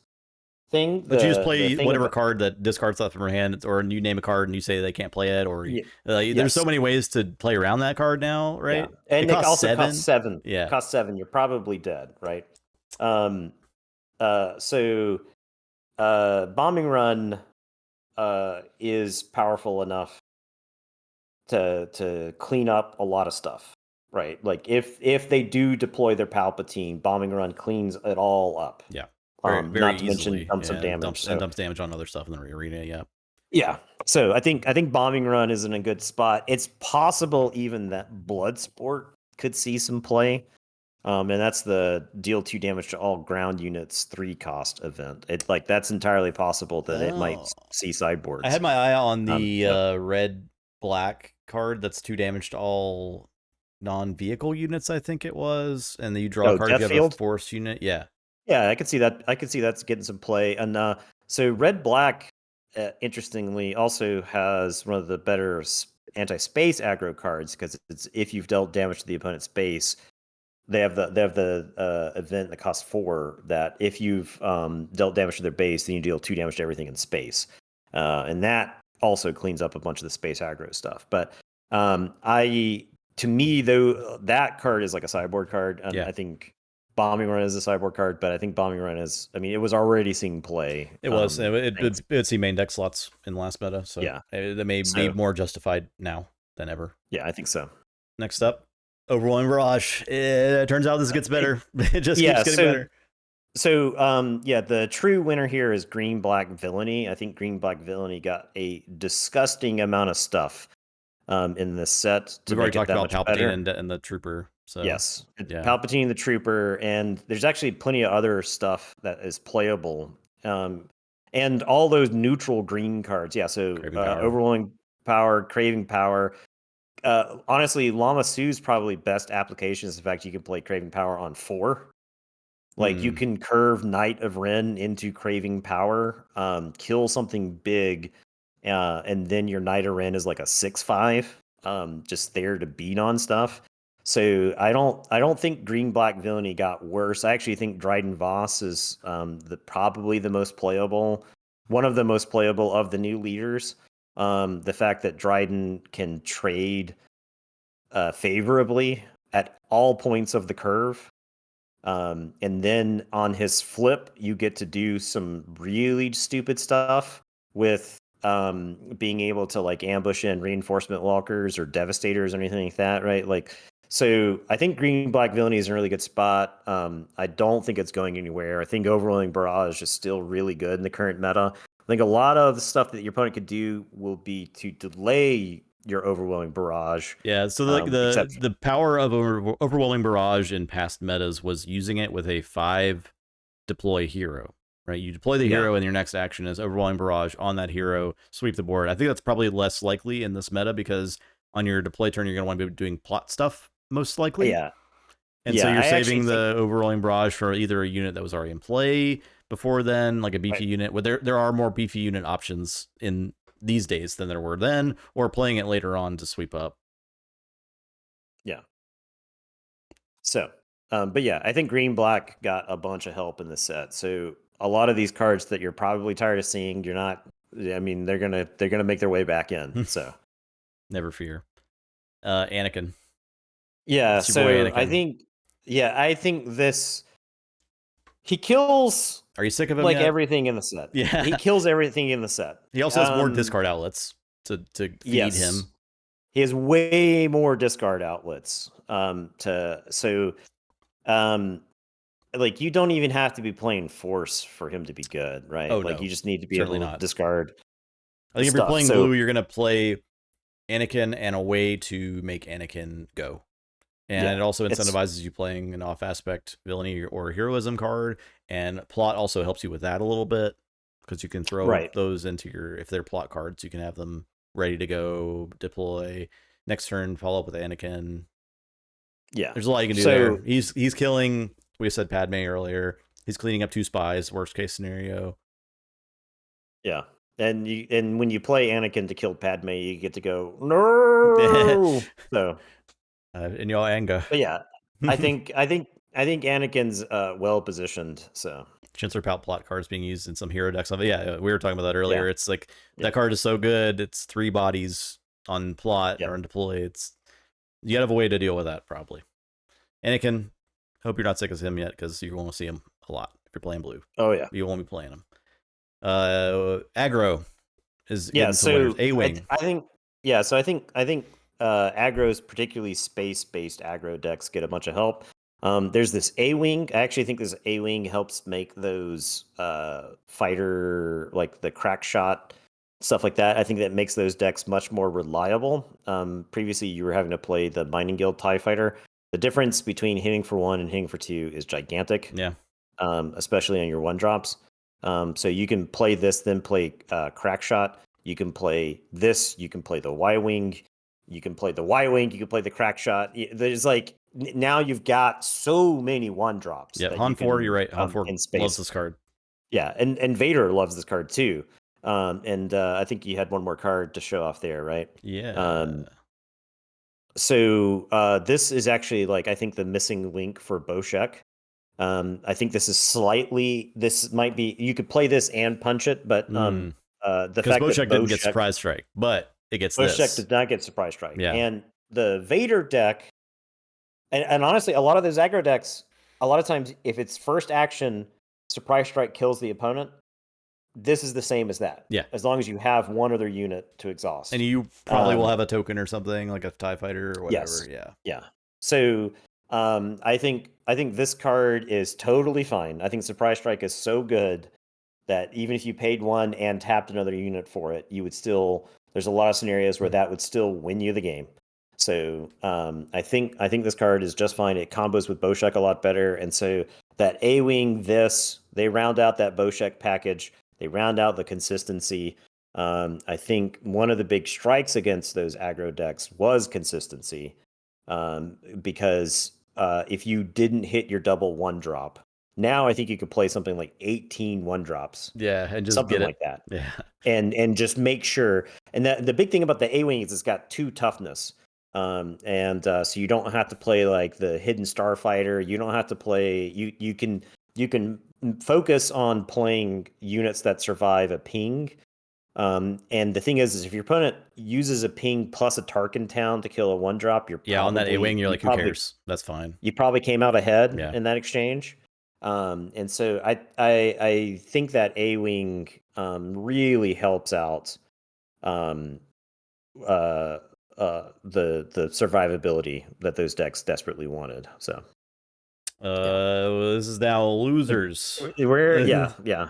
thing. But you just play whatever card that discards stuff from your hand, or you name a card and you say they can't play it, or there's so many ways to play around that card now, right? Yeah. And it also costs 7. Yeah. Costs 7. You're probably dead, right? So Bombing Run is powerful enough to clean up a lot of stuff, right? Like if they do deploy their Palpatine, Bombing Run cleans it all up. Yeah. Very not to mention dump some damage. And dumps damage on other stuff in the arena, yeah. Yeah. So I think Bombing Run is in a good spot. It's possible even that Bloodsport could see some play. And that's the deal 2 damage to all ground units 3 cost event. It like that's entirely possible that it might Oh, see I sideboards. had my eye on So, the red black card that's 2 damage to all non-vehicle units, I think it was, and then you draw a card if Death you have a Field. force unit. Yeah, Yeah, I could see that. I could see that's getting some play. And so red black, interestingly, also has one of the better anti-space aggro cards because it's if you've dealt damage to the opponent's space, they have the event that costs 4 that if you've dealt damage to their base, then you deal 2 damage to everything in space, and that also cleans up a bunch of the space aggro stuff. But I to me though that card is like a sideboard card, and yeah, I think Bombing Run is a sideboard card, but I think Bombing Run is. I mean, it was already seeing play. it was. Thanks. It'd see main deck slots in last meta, so Yeah. that may be So more justified now than ever. yeah, I think so. Next up, Overwhelming Barrage. It turns out this gets better. It just Yeah. keeps getting better. So, yeah, the true winner here is Green Black Villainy. I think Green Black Villainy got a disgusting amount of stuff in this set to We've already make it talked that about much Palpatine better. and the Trooper. So Yes, yeah, Palpatine the Trooper, and there's actually plenty of other stuff that is playable, and all those neutral green cards. Yeah, so Craving Power. Overwhelming Power, Craving Power. Honestly, Lama Su's probably best application is the fact you can play Craving Power on 4. Like you can curve Knight of Ren into Craving Power, kill something big, and then your Knight of Ren is like a 6/5, just there to beat on stuff. So I don't think Green Black Villainy got worse. I actually think Dryden Voss is probably the most playable, one of the most playable of the new leaders. The fact that Dryden can trade favorably at all points of the curve. And then on his flip, you get to do some really stupid stuff with being able to like ambush in reinforcement walkers or devastators or anything like that, right? Like, so I think Green Black Villainy is in a really good spot. I don't think it's going anywhere. I think Overwhelming Barrage is still really good in the current meta. I think a lot of the stuff that your opponent could do will be to delay your Overwhelming Barrage. Yeah, so like Except the power of Overwhelming Barrage in past metas was using it with a 5 deploy hero, right? You deploy the hero, and your next action is Overwhelming Barrage on that hero, sweep the board. I think that's probably less likely in this meta because on your deploy turn, you're going to want to be doing plot stuff, most likely. yeah. And so you're I actually saving the think Overwhelming Barrage for either a unit that was already in play before then, like a beefy right. unit. Well, there are more beefy unit options in these days than there were then, or playing it later on to sweep up. Yeah. So, but yeah, I think Green Black got a bunch of help in the set. So a lot of these cards that you're probably tired of seeing, you're not. I mean, they're gonna make their way back in. So never fear. Anakin. yeah. It's your boy So Anakin. I think this he kills. Are you sick of him Like yet? everything in the set. Yeah. He kills everything in the set. He also has more discard outlets to feed Yes. him. He has way more discard outlets. Like you don't even have to be playing force for him to be good, right? Oh, Like no. you just need to be Certainly able to not. discard I think if you're stuff. playing So blue, you're going to play Anakin and a way to make Anakin go. And it also incentivizes you playing an off-aspect villainy or heroism card. And plot also helps you with that a little bit because you can throw those into your, if they're plot cards, you can have them ready to go, deploy. Next turn, follow up with Anakin. Yeah. There's a lot you can do there. He's killing, we said Padme earlier. He's cleaning up 2 spies, worst case scenario. Yeah. And when you play Anakin to kill Padme, you get to go, no. So and y'all Anga. But yeah, I think Anakin's well positioned. So Chancellor Palpatine plot cards being used in some hero decks. Yeah, we were talking about that earlier. Yeah. It's like that card is so good. It's 3 bodies on plot or on deploy. It's you gotta have a way to deal with that probably. Anakin, hope you're not sick of him yet because you won't see him a lot if you're playing blue. Oh yeah, you won't be playing him. Aggro is so A-wing. I think So I think aggro's particularly space-based aggro decks get a bunch of help. There's this A-wing. I actually think this A-wing helps make those fighter like the crack shot stuff like that. I think that makes those decks much more reliable. Previously, you were having to play the Mining Guild TIE Fighter. The difference between hitting for 1 and hitting for 2 is gigantic. Yeah. Especially on your 1-drops. So you can play this, then play Crack Shot. You can play this. You can play the Y-Wing. You can play the Y-Wing. You can play the Crack Shot. There's like now you've got so many 1-drops. Yeah, Han 4, you're right. Han 4 in space. loves this card. Yeah, and Vader loves this card too. And I think you had one more card to show off there, right? Yeah. So this is actually like I think the missing link for Boshek. I think this might be you could play this and punch it, but the fact Boshek that didn't get Surprise Strike, but it gets Boshek this. did not get Surprise Strike. Yeah. And the Vader deck, and honestly, a lot of those aggro decks, a lot of times if it's first action, Surprise Strike kills the opponent. This is the same as that. Yeah. As long as you have one other unit to exhaust. And you probably will have a token or something, like a TIE Fighter or whatever. Yes. Yeah. Yeah. So I think this card is totally fine. I think Surprise Strike is so good that even if you paid 1 and tapped another unit for it, you would still. There's a lot of scenarios where that would still win you the game. So I think this card is just fine. It combos with Boshek a lot better, and so that A-Wing, they round out that Boshek package. They round out the consistency. I think one of the big strikes against those aggro decks was consistency, because if you didn't hit your double 1-drop, now I think you could play something like 18 1-drops. Yeah, and just something get it. like that. Yeah, and just make sure. And the big thing about the A-Wing is it's got 2 toughness. So you don't have to play like the Hidden Starfighter. You don't have to play. You can focus on playing units that survive a ping. And the thing is if your opponent uses a ping plus a Tarkin Town to kill a 1-drop, on that A-Wing, you're like, who cares? That's fine. You probably came out ahead in that exchange. And so I think that A-Wing really helps out the survivability that those decks desperately wanted. So this is now losers. Yeah.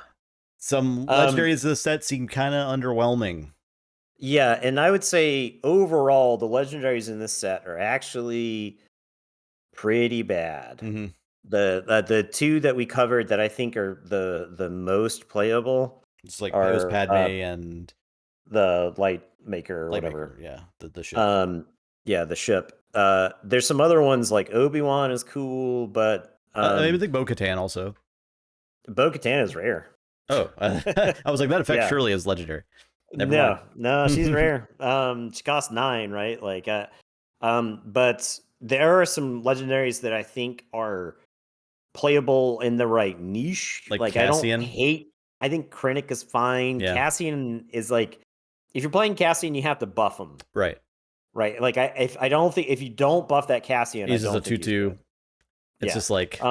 Some legendaries of the set seem kind of underwhelming. Yeah, and I would say overall the legendaries in this set are actually pretty bad. Mm-hmm. The 2 that we covered that I think are the most playable, it's like Post Padme and the Lightmaker or whatever. Yeah, the ship. Yeah, the ship. There's some other ones like Obi-Wan is cool, but I even think Bo-Katan also. Bo-Katan is rare. Oh, I was like, that effect surely is legendary. No, she's rare. She costs 9, right? Like, but there are some legendaries that I think are playable in the right niche. Like Cassian? I think Krennic is fine. Yeah. Cassian is like, if you're playing Cassian, you have to buff him. Right. Like I don't think if you don't buff that Cassian, he's just a 2/2. It's just like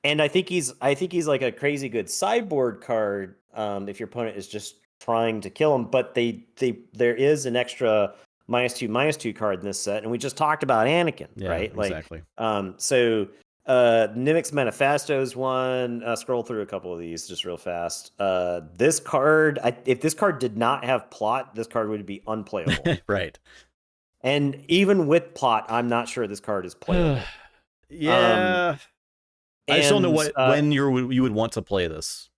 and I think he's like a crazy good sideboard card if your opponent is just trying to kill him. But there is an extra -2/-2 card in this set, and we just talked about Anakin, right? Like, exactly. So Nimic's Manifesto is one. Scroll through a couple of these just real fast. This card, if this card did not have plot, this card would be unplayable. Right. And even with plot, I'm not sure this card is playable. Yeah. I just don't know when you would want to play this.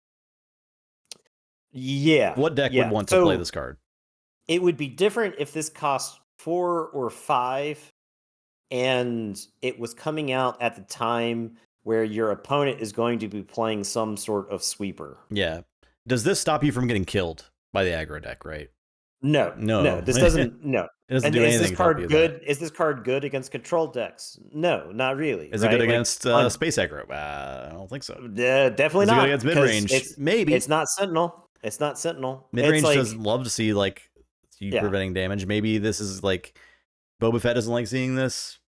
Yeah. What deck would want to play this card? It would be different if this cost 4 or 5 and it was coming out at the time where your opponent is going to be playing some sort of sweeper. Yeah. Does this stop you from getting killed by the aggro deck, right? No. This doesn't. No. It doesn't do anything. Is this card good? Is this card good against control decks? No, not really. Is it good against space aggro? I don't think so. Definitely not. Is it good against mid range? Maybe. It's not Sentinel. Mid range does love to see like you preventing damage. Maybe this is like Boba Fett doesn't like seeing this.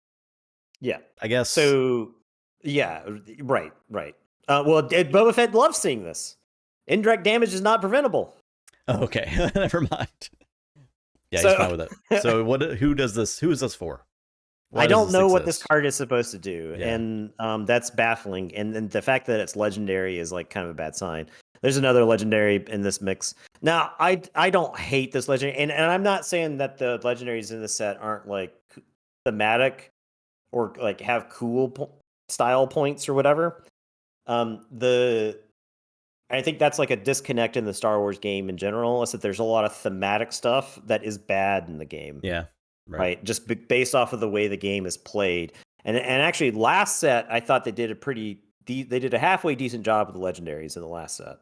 Yeah, I guess so. Yeah, right. Well, Boba Fett loves seeing this. Indirect damage is not preventable. Oh, okay, never mind. Yeah, he's fine with it. So who does this? Who is this for? I don't know what this card is supposed to do, and that's baffling. And the fact that it's legendary is like kind of a bad sign. There's another legendary in this mix. Now, I don't hate this legendary, and I'm not saying that the legendaries in the set aren't like thematic or like have cool style points or whatever. The I think that's like a disconnect in the Star Wars game in general, is that there's a lot of thematic stuff that is bad in the game. Yeah, right? Just based off of the way the game is played. And actually, last set I thought they did a they did a halfway decent job with the legendaries in the last set.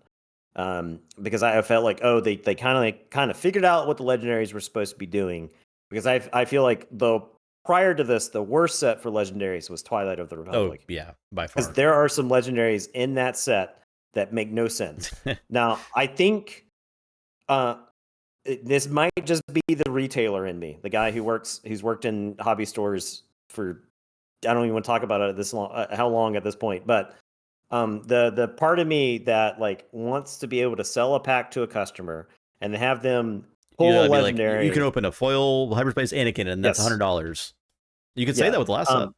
Because I felt like, oh, they kind of figured out what the legendaries were supposed to be doing. Because I feel like prior to this, the worst set for legendaries was Twilight of the Republic. Oh yeah, by far. Because there are some legendaries in that set that make no sense. Now, I think this might just be the retailer in me, the guy who's worked in hobby stores for, I don't even want to talk about it this long, how long at this point, but the part of me that like wants to be able to sell a pack to a customer and have them pull a legendary. Like, you can open a foil hyperspace Anakin and that's $100. You could say that with the last set.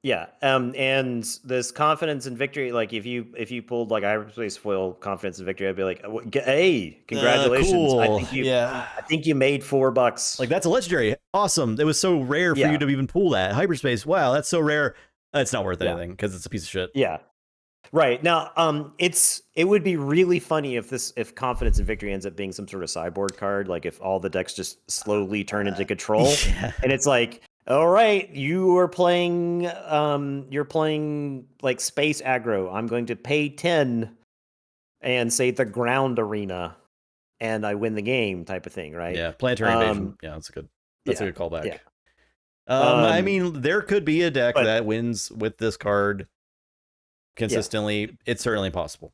Yeah, and this confidence and victory, like if you pulled like hyperspace foil confidence and victory, I'd be like, hey, congratulations! Cool. I think you made $4. Like, that's a legendary. Awesome! It was so rare for you to even pull that hyperspace. Wow, that's so rare. It's not worth anything because it's a piece of shit. Yeah, right. Now, it would be really funny if confidence and victory ends up being some sort of sideboard card, like if all the decks just slowly turn into control, and it's like, all right, you're playing like space aggro. I'm going to pay 10 and say the ground arena, and I win the game, type of thing, right? Yeah, planetary invasion. Yeah, that's a good callback. Yeah. I mean, there could be a deck that wins with this card consistently. Yeah. It's certainly possible.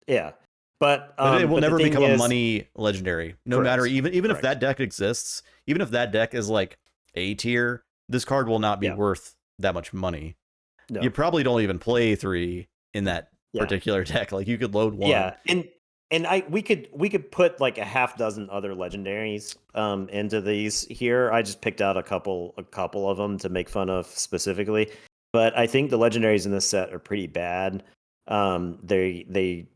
Yeah, but it will never become a money legendary. No matter, even if that deck exists, even if that deck is like A tier, this card will not be worth that much money. No. You probably don't even play 3 in that particular deck. Like, you could load 1. Yeah, and we could put like a half dozen other legendaries into these here. I just picked out a couple of them to make fun of specifically, but I think the legendaries in this set are pretty bad. They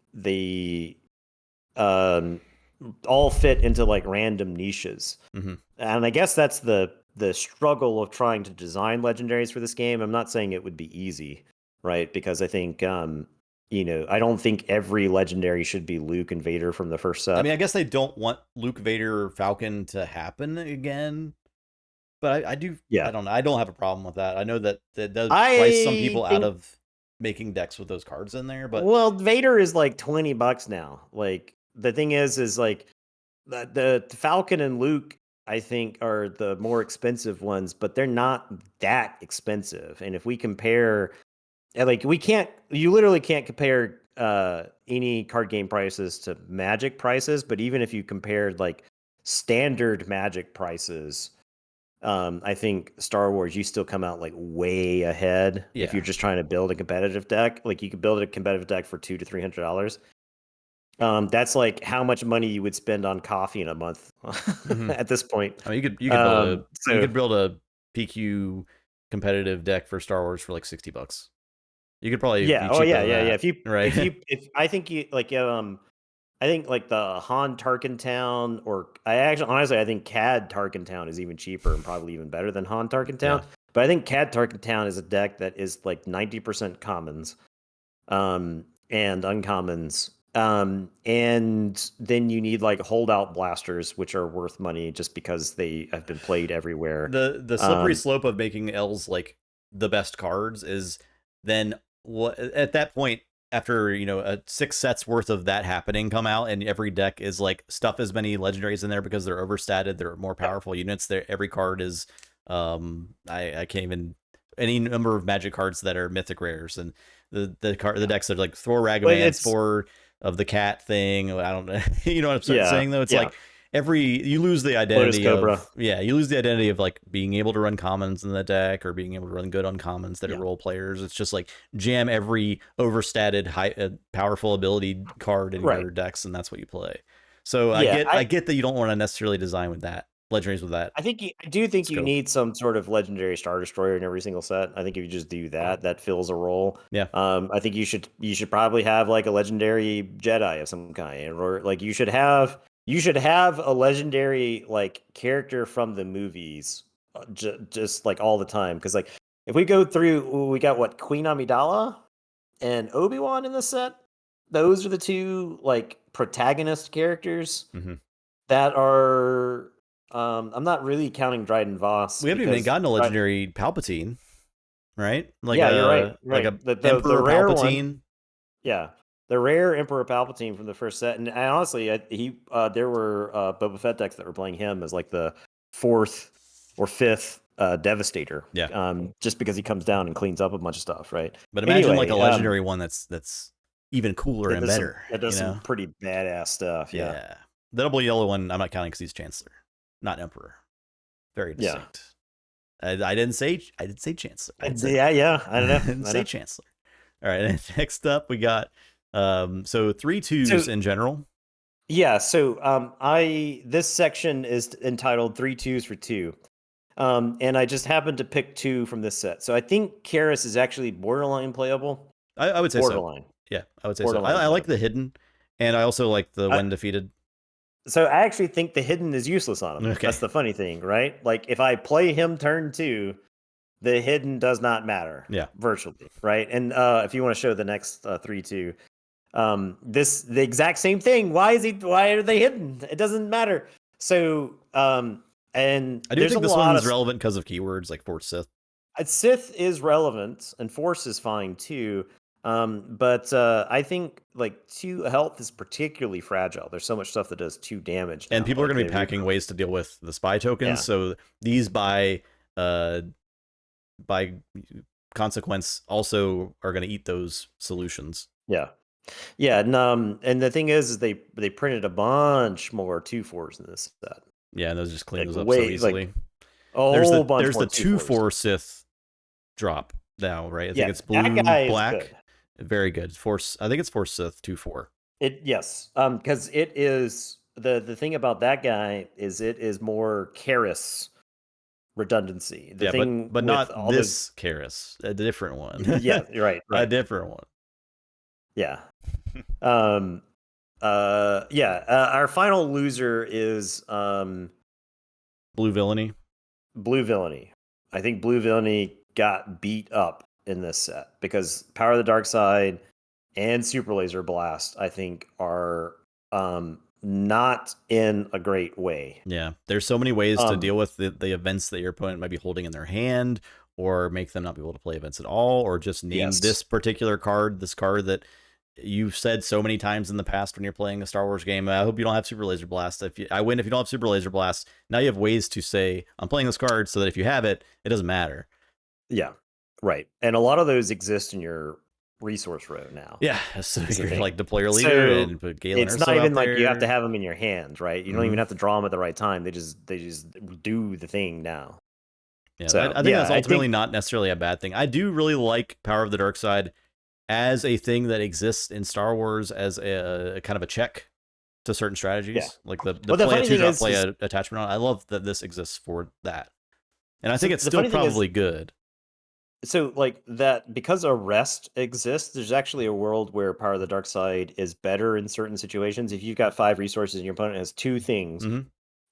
all fit into like random niches, and I guess that's the struggle of trying to design legendaries for this game. I'm not saying it would be easy, right? Because I think I don't think every legendary should be Luke and Vader from the first set. I mean, I guess they don't want Luke, Vader, Falcon to happen again, but I do. Yeah, I don't know. I don't have a problem with that. I know that does price some people out of making decks with those cards in there, but Vader is like $20 now. Like, the thing is like the Falcon and Luke, I think, are the more expensive ones, but they're not that expensive. And if we compare, like, you literally can't compare any card game prices to Magic prices, but even if you compared like standard Magic prices, I think Star Wars, you still come out like way ahead if you're just trying to build a competitive deck. Like, you could build a competitive deck for $200 to $300. That's like how much money you would spend on coffee in a month at this point. I mean, you could build a PQ competitive deck for Star Wars for like $60. You could probably yeah. If I think you like I think like the Han Tarkin Town, or I think Cad Tarkin Town is even cheaper and probably even better than Han Tarkin Town. Yeah. But I think Cad Tarkin Town is a deck that is like 90% commons, and uncommons. And then you need like holdout blasters, which are worth money just because they have been played everywhere. The slippery slope of making L's like the best cards is then what at that point, after a 6 sets worth of that happening come out, and every deck is like stuff as many legendaries in there because they're overstated, they're more powerful units. There, every card is I can't even, any number of Magic cards that are mythic rares, and the decks are like 4 Ragamans, 4 of the cat thing. I don't know. You know what I'm saying though? It's like you lose the identity of you lose the identity of like being able to run commons in the deck, or being able to run good uncommons that are role players. It's just like jam every overstated powerful ability card in your decks, and that's what you play. So I get that you don't want to necessarily design with that legendaries with that. I do think you Scope. need some sort of legendary Star Destroyer in every single set. I think if you just do that, that fills a role. Yeah. I think you should probably have like a legendary Jedi of some kind, or like you should have a legendary like character from the movies, just like all the time. Because like if we go through, we got what, Queen Amidala and Obi-Wan in this set. Those are the two like protagonist characters that are. I'm not really counting Dryden Voss. We haven't even because gotten a legendary Palpatine, right? Like yeah, you're right. like a The Emperor rare Palpatine. one. Yeah, the rare Emperor Palpatine from the first set, and honestly, there were Boba Fett decks that were playing him as like the 4th or 5th Devastator. Yeah. Just because he comes down and cleans up a bunch of stuff, right? But imagine Anyway, like a legendary one that's even cooler and better. That does some pretty badass stuff. Yeah. The double yellow one, I'm not counting because he's Chancellor, not Emperor. Very distinct. Yeah. I didn't say Chancellor. I don't know. I didn't say Chancellor. All right. Next up, we got so 3 2s in general. Yeah. So this section is entitled 3 2s for 2. And I just happened to pick 2 from this set. So I think Karis is actually borderline playable. I would say borderline. So. Yeah, I would say so. I like the hidden, and I also like the when defeated. So I actually think the hidden is useless on him. Okay. That's the funny thing, right? Like if I play him turn 2, the hidden does not matter. Yeah, virtually, right? And if you want to show the next 3-2, the exact same thing. Why are they hidden? It doesn't matter. So and I do think this one's relevant because of keywords like Force Sith. Sith is relevant, and Force is fine too. But I think like 2 health is particularly fragile. There's so much stuff that does 2 damage now. And people are going to be packing ways to deal with the spy tokens. So these by consequence also are going to eat those solutions. Yeah. And the thing is they printed a bunch more 2/4s in this set. Yeah, and those just clean those up so easily. Like, there's the 2/4 Sith drop now, right? I think it's blue, black. Very good. Force. I think it's Force Sith 2/4. Yes. Because it is the thing about that guy is it is more Karis redundancy. But not this Karis. A different one. Yeah. Right. A different one. Yeah. Our final loser is Blue Villainy. Blue Villainy. I think Blue Villainy got beat up in this set because Power of the Dark Side and Super Laser Blast, I think, are not in a great way. Yeah, there's so many ways to deal with the events that your opponent might be holding in their hand, or make them not be able to play events at all, or just name this particular card, this card that you've said so many times in the past when you're playing a Star Wars game. I hope you don't have Super Laser Blast. I win if you don't have Super Laser Blast. Now you have ways to say, I'm playing this card so that if you have it, it doesn't matter. Yeah, right. And a lot of those exist in your resource row now. Yeah, so you're like deploy your leader and put Galen Erso. It's not even like you have to have them in your hand, right? You don't even have to draw them at the right time. They just do the thing now. Yeah, so, I think that's ultimately not necessarily a bad thing. I do really like Power of the Dark Side as a thing that exists in Star Wars as a kind of a check to certain strategies, like the play a 2-drop, play a attachment on. I love that this exists for that, and I think it's still probably good. So like that, because Arrest exists, there's actually a world where Power of the Dark Side is better in certain situations. If you've got 5 resources and your opponent has 2 things,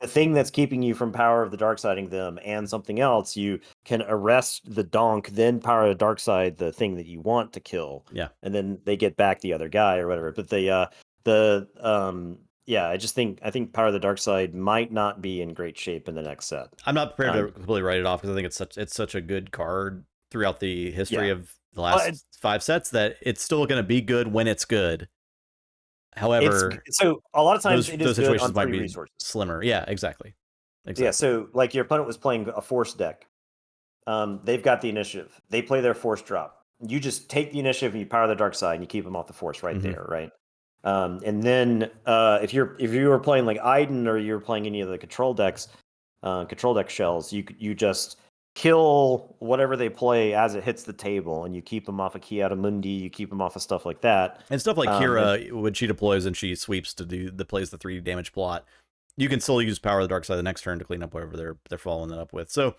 the thing that's keeping you from Power of the Dark Siding them and something else, you can arrest the donk, then Power of the Dark Side the thing that you want to kill. Yeah. And then they get back the other guy or whatever. But I think Power of the Dark Side might not be in great shape in the next set. I'm not prepared to completely write it off because I think it's such a good card throughout the history of the last 5 sets that it's still going to be good when it's good. However, so a lot of times those situations might be resources. Slimmer. Yeah, exactly. Yeah, so like your opponent was playing a Force deck. They've got the initiative. They play their Force drop. You just take the initiative and you Power the Dark Side and you keep them off the Force right there, right? And then if you were playing like Iden or you were playing any of the control deck shells, you just kill whatever they play as it hits the table, and you keep them off of Kiata Mundi, you keep them off of stuff like that. And stuff like Kira, when she deploys and she sweeps plays the 3 damage plot, you can still use Power of the Dark Side the next turn to clean up whatever they're following that up with. So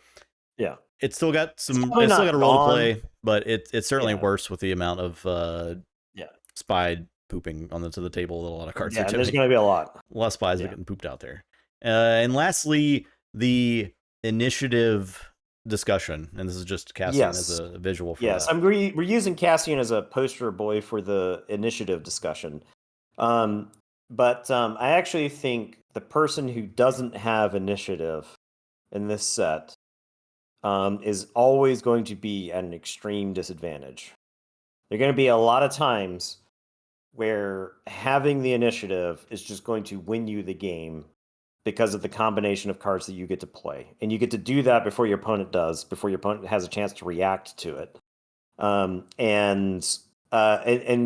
yeah, it's still got some. probably It's still not got a role to gone. play, but it's certainly Yeah. worse with the amount of Yeah. spy pooping to the table that a lot of cards are Yeah, doing. there's going to be a lot. A lot of spies are Yeah. getting pooped out there. And lastly, the initiative discussion, and this is just Cassian as Yes. a visual for Yes, that. we're using Cassian as a poster boy for the initiative discussion. But I actually think the person who doesn't have initiative in this set is always going to be at an extreme disadvantage. There are going to be a lot of times where having the initiative is just going to win you the game because of the combination of cards that you get to play. And you get to do that before your opponent does, before your opponent has a chance to react to it. And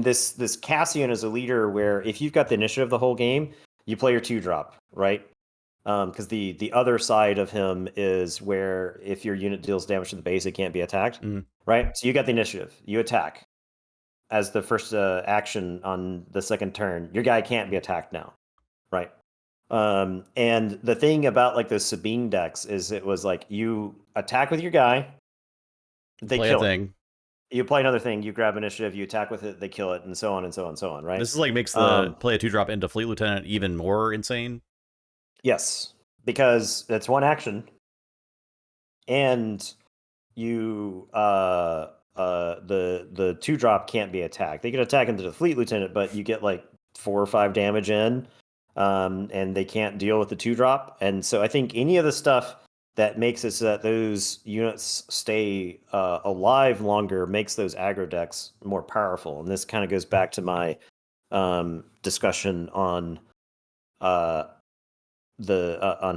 this Cassian is a leader where if you've got the initiative the whole game, you play your 2-drop, right? Because the other side of him is where if your unit deals damage to the base, it can't be attacked, right? So you got the initiative, you attack as the first action on the second turn. Your guy can't be attacked now, right? And the thing about like those Sabine decks is it was like you attack with your guy, they Play kill a it. thing. You play another thing, you grab initiative, you attack with it, they kill it, and so on and so on and so on, right? This is like makes the play a 2-drop into Fleet Lieutenant even more insane. Yes, because it's one action, and you the 2-drop can't be attacked. They can attack into the Fleet Lieutenant, but you get like 4 or 5 damage in, and they can't deal with the 2-drop. And so I think any of the stuff that makes it so that those units stay alive longer makes those aggro decks more powerful. And this kind of goes back to my discussion on on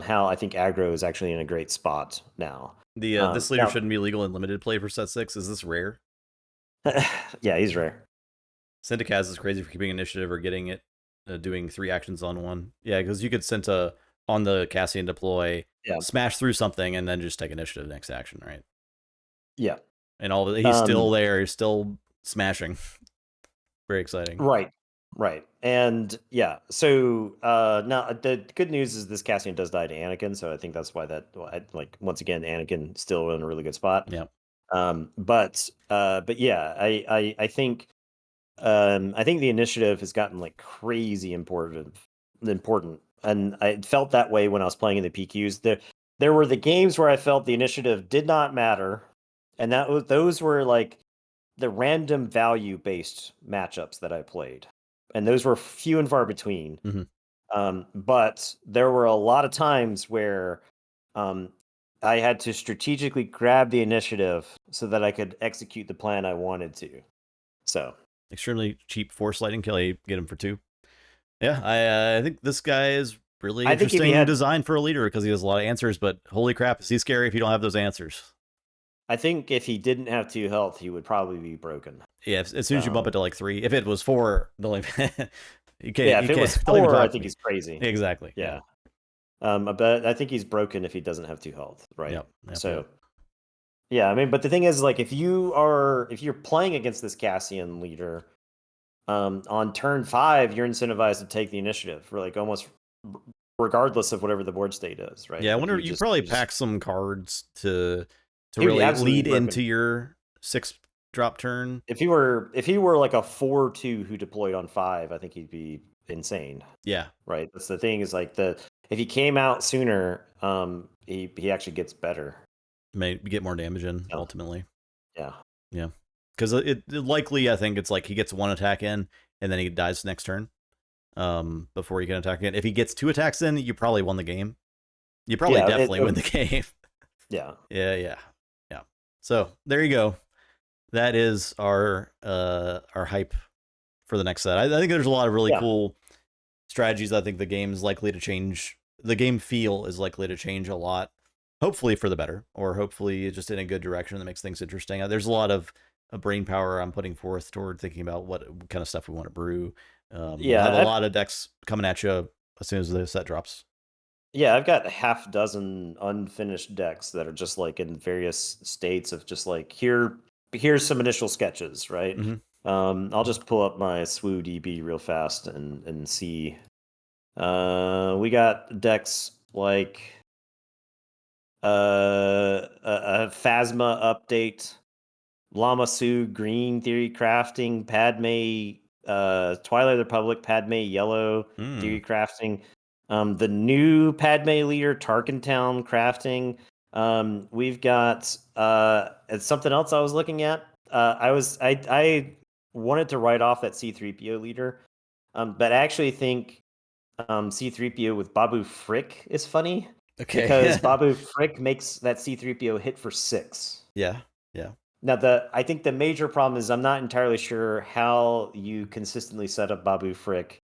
how I think aggro is actually in a great spot now. This leader shouldn't be legal in limited play for set 6. Is this rare? Yeah, he's rare. Syndicaz is crazy for keeping initiative or getting it, doing 3 actions on one. Yeah, because you could Synta on the Cassian deploy, smash through something, and then just take initiative next action, right? Yeah. And he's still there. He's still smashing. Very exciting. Right. And yeah, so now the good news is this Cassian does die to Anakin, so I think that's why once again, Anakin still in a really good spot. Yeah. But yeah, I think the initiative has gotten like crazy important, and I felt that way when I was playing in the PQs. There were the games where I felt the initiative did not matter, and those were like the random value based matchups that I played, and those were few and far between. But there were a lot of times where I had to strategically grab the initiative so that I could execute the plan I wanted to. So extremely cheap force lightning kill. You get him for 2. Yeah, I think this guy is really interesting design for a leader because he has a lot of answers. But holy crap, is he scary if you don't have those answers? I think if he didn't have 2 health, he would probably be broken. Yeah, as soon as you bump it to like 3, if it was 4, you can't. Yeah, if it was 4, I think he's crazy. Exactly. Yeah. But I think he's broken if he doesn't have 2 health, right? Yep. So, yeah, I mean, but the thing is, like, if you're playing against this Cassian leader, on turn 5, you're incentivized to take the initiative for like almost regardless of whatever the board state is, right? Yeah, I like wonder you probably pack some cards to really lead into your 6-drop turn. If he were like a 4/2 who deployed on 5, I think he'd be insane. Yeah. Right. That's the thing is like if he came out sooner, he actually gets better. May get more damage in ultimately. Yeah. Yeah. Because it likely, I think it's like he gets 1 attack in and then he dies next turn before he can attack again. If he gets 2 attacks in, you probably won the game. You probably definitely win the game. Yeah. Yeah. So there you go. That is our hype for the next set. I think there's a lot of really cool strategies. I think the game is likely to change. The game feel is likely to change a lot, hopefully for the better, or hopefully just in a good direction that makes things interesting. There's a lot of brain power I'm putting forth toward thinking about what kind of stuff we want to brew. We'll have a lot of decks coming at you as soon as the set drops. Yeah, I've got half dozen unfinished decks that are just like in various states of just like here's some initial sketches, right? I'll just pull up my SWU DB real fast and see We got decks like a Phasma update, Lama Su, Green Theory Crafting, Padme, Twilight of the Republic, Padme Yellow, Theory Crafting, the new Padme leader, Tarkentown Crafting. We've got it's something else I was looking at. I wanted to write off that C3PO leader, but I actually think C3PO with Babu Frick is funny. Okay. Because Babu Frick makes that C3PO hit for 6. Yeah. Now, I think the major problem is I'm not entirely sure how you consistently set up Babu Frick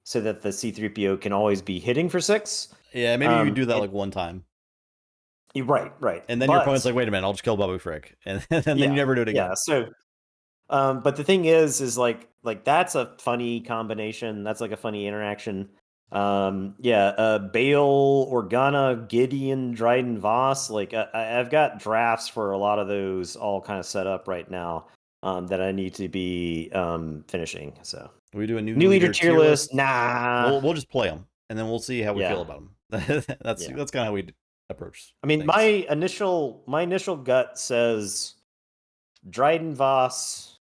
so that the C3PO can always be hitting for 6. Yeah, maybe you do that like one time. Right. And then your opponent's like, wait a minute, I'll just kill Babu Frick. And then you never do it again. Yeah, so but the thing is like that's a funny combination. That's like a funny interaction. Bale, Organa, Gideon, Dryden, Voss. Like I've got drafts for a lot of those all kind of set up right now that I need to be finishing. So we do a new leader tier list. Nah, we'll just play them and then we'll see how we feel about them. That's kind of how we approach. I mean, things. my initial gut says Dryden, Voss.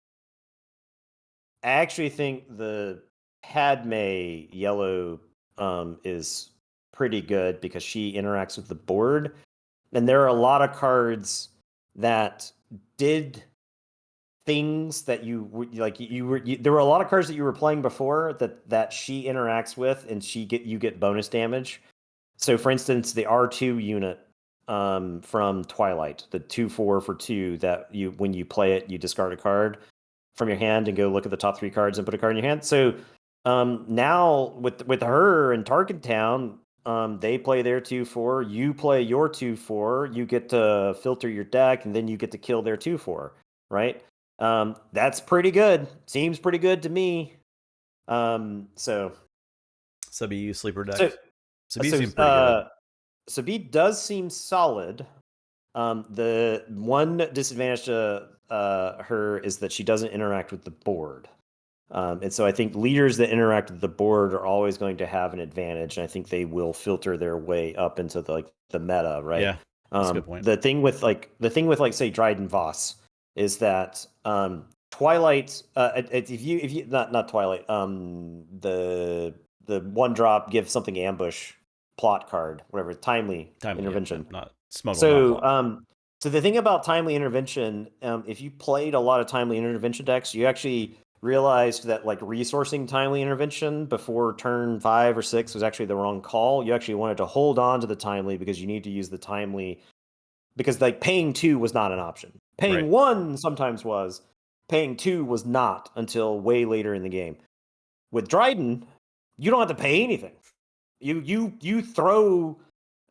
I actually think the Padme yellow is pretty good because she interacts with the board, and there are a lot of cards that did things that you like. There were a lot of cards that you were playing before that she interacts with, and you get bonus damage. So, for instance, the R2 unit from Twilight, the 2/4 for 2 that when you play it, you discard a card from your hand and go look at the top 3 cards and put a card in your hand. So now with her and Tarkentown, they play their 2/4, you play your 2/4, you get to filter your deck, and then you get to kill their 2/4, right? That's pretty good. Seems pretty good to me. So Sub-EU sleeper deck. Sub-EU seems pretty good. Sub-EU does seem solid. The one disadvantage to her is that she doesn't interact with the board. And so I think leaders that interact with the board are always going to have an advantage, and I think they will filter their way up into the meta, right? Yeah, that's a good point. The thing with say Dryden Voss is that Twilight, if you not Twilight, the 1-drop give something ambush plot card, whatever, timely intervention, not smuggle. So the thing about timely intervention, if you played a lot of timely intervention decks, you actually realized that like resourcing timely intervention before turn 5 or 6 was actually the wrong call. You actually wanted to hold on to the timely because you need to use the timely because like paying 2 was not an option. Paying 1 sometimes was. Paying 2 was not until way later in the game. With Dryden, you don't have to pay anything. You throw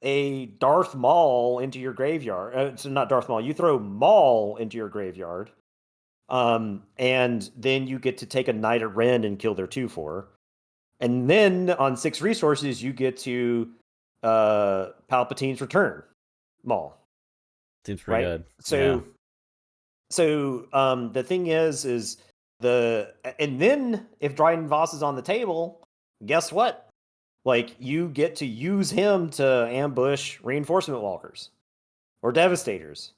a Darth Maul into your graveyard. So not Darth Maul. You throw Maul into your graveyard, and then you get to take a Knight of Ren and kill their 2/4, and then on 6 resources you get to Palpatine's Return Maul. Seems pretty good. So the thing is and then if Dryden Voss is on the table, guess what? Like, you get to use him to ambush reinforcement walkers or devastators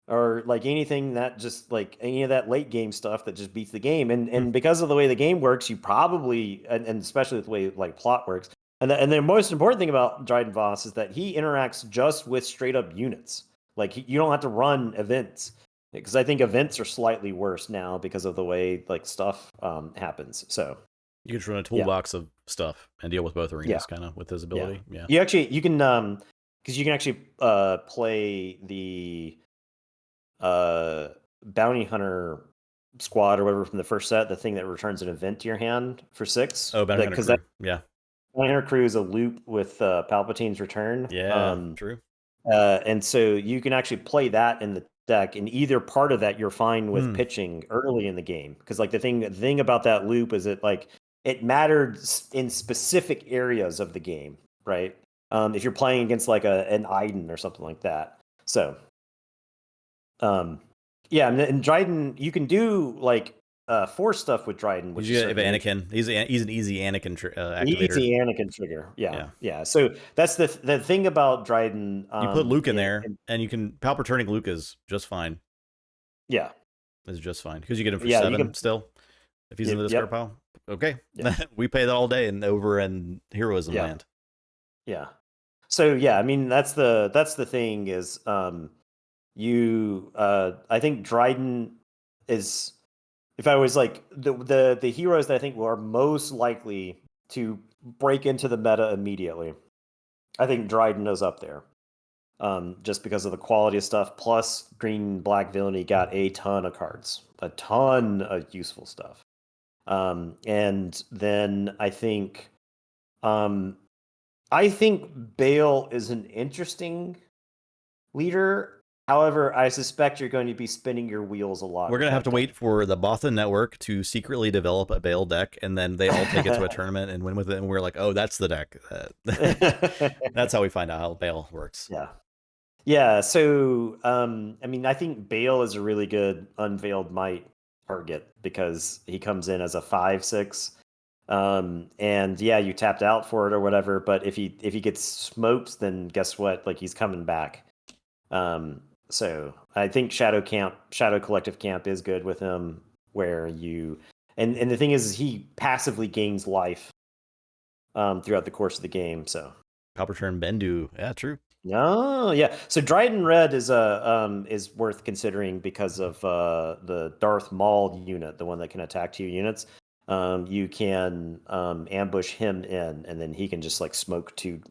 or like anything that just like any of that late game stuff that just beats the game. And because of the way the game works, you probably, and especially the way like plot works. And the most important thing about Dryden Voss is that he interacts just with straight up units. Like you don't have to run events, because I think events are slightly worse now because of the way like stuff happens. So you can run a toolbox of stuff and deal with both arenas kind of with his ability. Yeah. You can because you can actually play the bounty hunter squad or whatever from the first set, the thing that returns an event to your hand for 6. Oh, bounty hunter crew. Bounty hunter crew is a loop with Palpatine's Return. Yeah, true. And so you can actually play that in the deck, and either part of that you're fine with pitching early in the game, because like the thing about that loop is it mattered in specific areas of the game, right? If you're playing against like an Iden or something like that. So, and Dryden, you can do like Force stuff with Dryden, which You is have certainly Anakin. He's an easy Anakin activator. easy Anakin trigger. Yeah, Yeah. yeah. So that's the thing about Dryden. You put Luke in there, and you can Palpatine turning Luke is just fine. Yeah, Is just fine because you get him for yeah. You 7 can. still if he's in the discard Yep. pile. Okay, Yep. we pay that all day and over in heroism Yeah. land. Yeah. So yeah, I mean that's the thing is I think Dryden is, if I was like the heroes that I think are most likely to break into the meta immediately, I think Dryden is up there. Just because of the quality of stuff. Plus, Green Black Villainy got a ton of cards, a ton of useful stuff. And then um, I think Bale is an interesting leader. However, I suspect you're going to be spinning your wheels a lot. We're With gonna have that to wait for the Bothan network to secretly develop a Bale deck, and then they all take it to a tournament and win with it, and we're like, oh, that's the deck. That's how we find out how Bale works. Yeah. Yeah, so I mean, I think Bale is a really good unveiled might target because he comes in as a 5/6, and yeah, you tapped out for it or whatever. But if he gets smoked, then guess what? Like he's coming back. So I think Shadow Collective Camp is good with him, where you and the thing is, he passively gains life throughout the course of the game. So Palpatine Bendu, yeah, true. Oh, yeah. So Dryden Red is worth considering because of the Darth Maul unit, the one that can attack 2 units. You can ambush him in, and then he can just like smoke 2.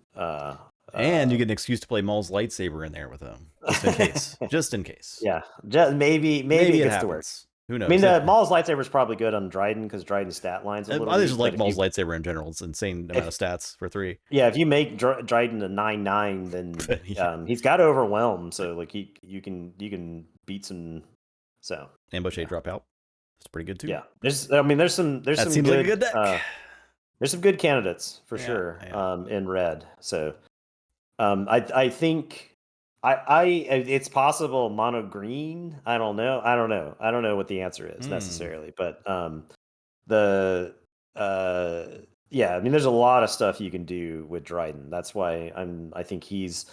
And you get an excuse to play Maul's lightsaber in there with him, just in case. Just in case. Yeah, just maybe it gets to work. happens. Who knows? I mean, Maul's lightsaber is probably good on Dryden because Dryden's stat line's a little I weak. just like Maul's lightsaber in general. It's insane amount of stats for 3. Yeah, if you make Dryden a 9/9, then Yeah. he's got to overwhelm. So like you can beat some. So Ambush 8 drop out. It's pretty good too. Yeah, there's some That some seems good, like a good deck. there's some good candidates for sure. Yeah. In red. So I think it's possible mono green. I don't know. I don't know what the answer is necessarily, but the yeah, I mean there's a lot of stuff you can do with Dryden. That's why I think he's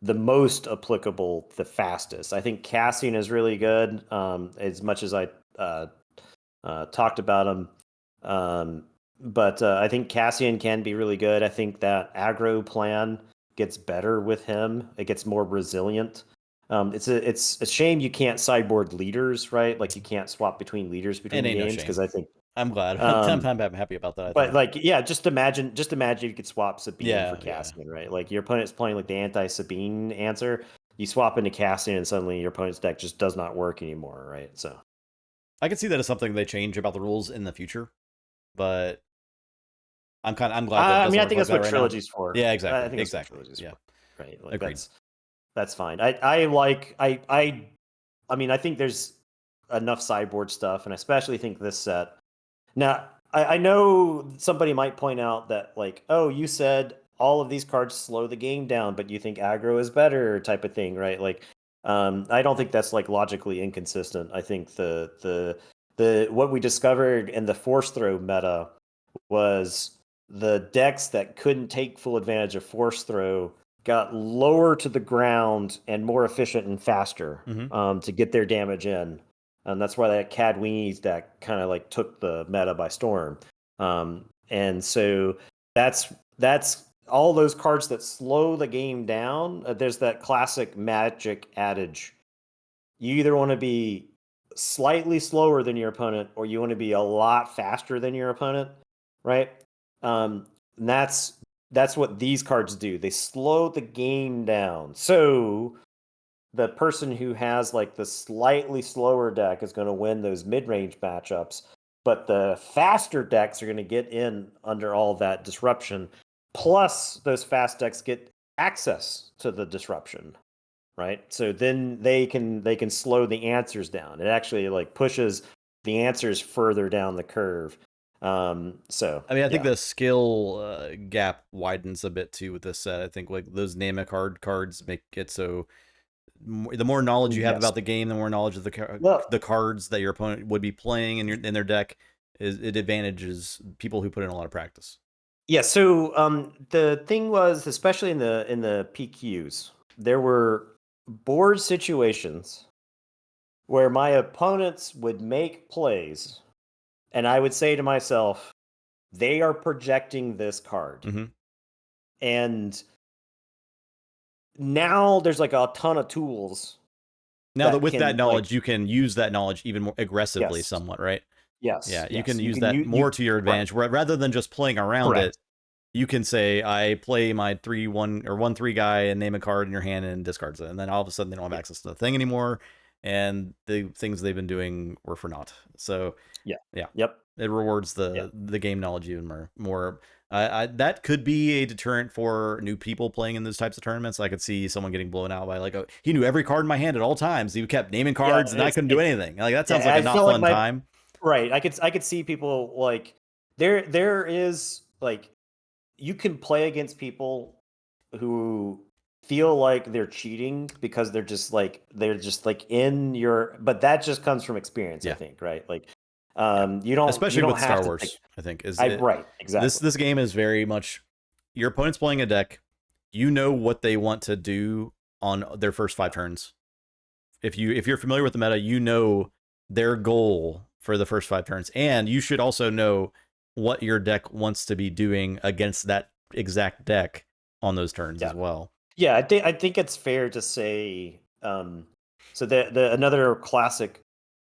the most applicable, the fastest. I think Cassian is really good. As much as I talked about him, but I think Cassian can be really good. I think that aggro plan gets better with him. It gets more resilient. It's a shame you can't sideboard leaders, right? Like you can't swap between leaders between games because I think I'm glad. I'm happy about that. But like, yeah, just imagine you could swap Sabine for Yeah. Cassian, right? Like your opponent's playing like the anti-Sabine answer. You swap into Cassian, and suddenly your opponent's deck just does not work anymore, right? So I can see that as something they change about the rules in the future, but I'm glad that it I mean, I doesn't think work that's like what that right trilogy's now. for. Yeah, I exactly. think that's what Exactly. trilogy's Yeah. for, right? Like Agreed. that's fine. I mean, I think there's enough sideboard stuff, and I especially think this set. Now, I know somebody might point out that, like, oh, you said all of these cards slow the game down, but you think aggro is better, type of thing, right? Like, I don't think that's like logically inconsistent. I think the what we discovered in the force throw meta was the decks that couldn't take full advantage of force throw got lower to the ground and more efficient and faster to get their damage in. And that's why that Cadweenie's deck kind of like took the meta by storm. And so that's all those cards that slow the game down. There's that classic Magic adage: you either want to be slightly slower than your opponent, or you want to be a lot faster than your opponent, right? And that's what these cards do. They slow the game down. So the person who has like the slightly slower deck is going to win those mid-range matchups, but the faster decks are going to get in under all that disruption. Plus, those fast decks get access to the disruption, right? So then they can slow the answers down. It actually like pushes the answers further down the curve. So I mean, I think the skill gap widens a bit too with this set. I think like those name a card cards make it so the more knowledge you have Yes. about the game, the more knowledge of Well, the cards that your opponent would be playing in their deck, it advantages people who put in a lot of practice. yeah. So the thing was, especially in the PQs, there were board situations where my opponents would make plays, and I would say to myself, they are projecting this card. Mm-hmm. And now there's like a ton of tools. Now that with that knowledge, you can use that knowledge even more aggressively, Yes. somewhat, right? Yes. Yeah, you Yes. can use that more to your advantage, rather than just playing around Correct. it. You can say, I play my 3/1 or 1/3 guy and name a card in your hand and discards it, and then all of a sudden they don't have access to the thing anymore, and the things they've been doing were for naught. So Yeah. yeah, Yep. it rewards the game knowledge even more. That could be a deterrent for new people playing in those types of tournaments. I could see someone getting blown out by like, oh, he knew every card in my hand at all times. He kept naming cards, and I couldn't do anything. Like that sounds like a not fun time. Right. I could see people like there is like you can play against people who feel like they're cheating because they're just like in your, but that just comes from experience, I think, right? Like you don't, especially with Star Wars, think, I think right, exactly. This game is very much your opponent's playing a deck. You know what they want to do on their first 5 turns. If you're familiar with the meta, you know their goal for the first 5 turns, and you should also know what your deck wants to be doing against that exact deck on those turns as well. Yeah, I think it's fair to say. So the another classic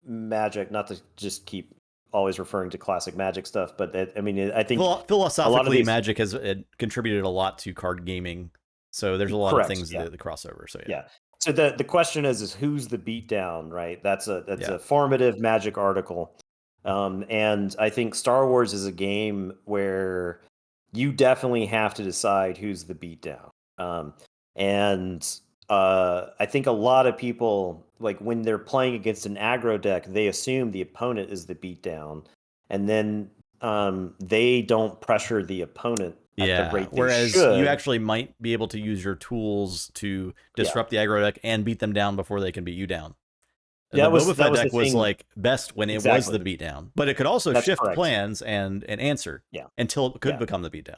Magic, not to just keep always referring to classic Magic stuff, but I mean, I think philosophically, Magic has contributed a lot to card gaming. So there's a lot of things that the crossover. So yeah. So the question is who's the beatdown, right? That's a formative Magic article, and I think Star Wars is a game where you definitely have to decide who's the beatdown. And I think a lot of people, like when they're playing against an aggro deck, they assume the opponent is the beatdown, and then they don't pressure the opponent at the rate whereas they should. You actually might be able to use your tools to disrupt the aggro deck and beat them down before they can beat you down. The Boba Fett deck was like best when it was the beatdown, but it could also shift plans and answer until it could become the beatdown.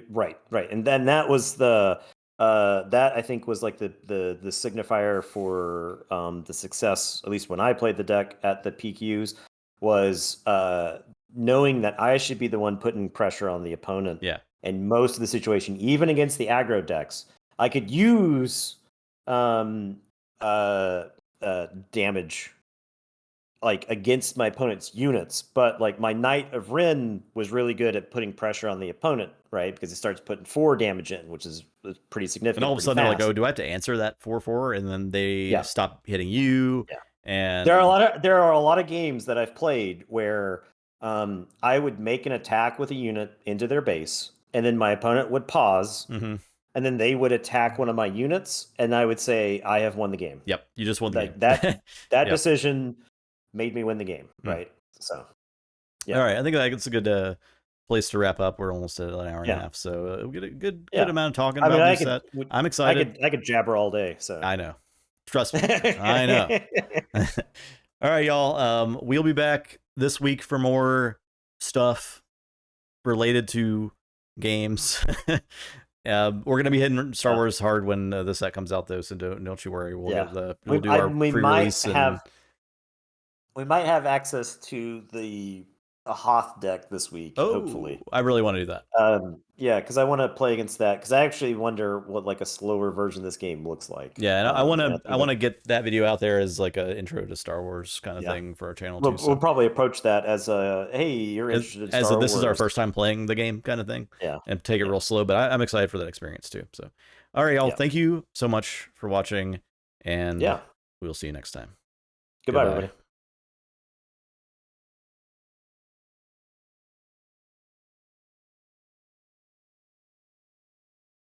Right, and then that was the that I think was like the signifier for the success, at least when I played the deck at the PQs, was knowing that I should be the one putting pressure on the opponent. Yeah. And most of the situation, even against the aggro decks, I could use damage like against my opponent's units, but like my Knight of Ren was really good at putting pressure on the opponent, right? Because it starts putting 4 damage in, which is pretty significant. And all of a sudden they're like, oh, do I have to answer that 4/4? And then they stop hitting you. Yeah. And there are a lot of games that I've played where I would make an attack with a unit into their base, and then my opponent would pause, and then they would attack one of my units, and I would say, I have won the game. Yep, you just won the game. That decision made me win the game, right? So, yeah. All right, I think that's a good place to wrap up. We're almost at an hour and a half, so we'll get a good amount of talking about this set. I'm excited. I could jabber all day. So I know. Trust me, I know. All right, y'all. We'll be back this week for more stuff related to games. We're gonna be hitting Star Wars hard when the set comes out, though. So don't you worry. We'll do our pre-release. We might have access to a Hoth deck this week. Hopefully, I really want to do that. Yeah, because I want to play against that. Because I actually wonder what like a slower version of this game looks like. Yeah, and I want to get that video out there as like an intro to Star Wars kind of thing for our channel too. We'll probably approach that as a hey, you're interested in Star Wars. This is our first time playing the game kind of thing. Yeah, and take it real slow. But I'm excited for that experience too. So, all right, y'all. Thank you so much for watching, and we'll see you next time. Goodbye. Everybody.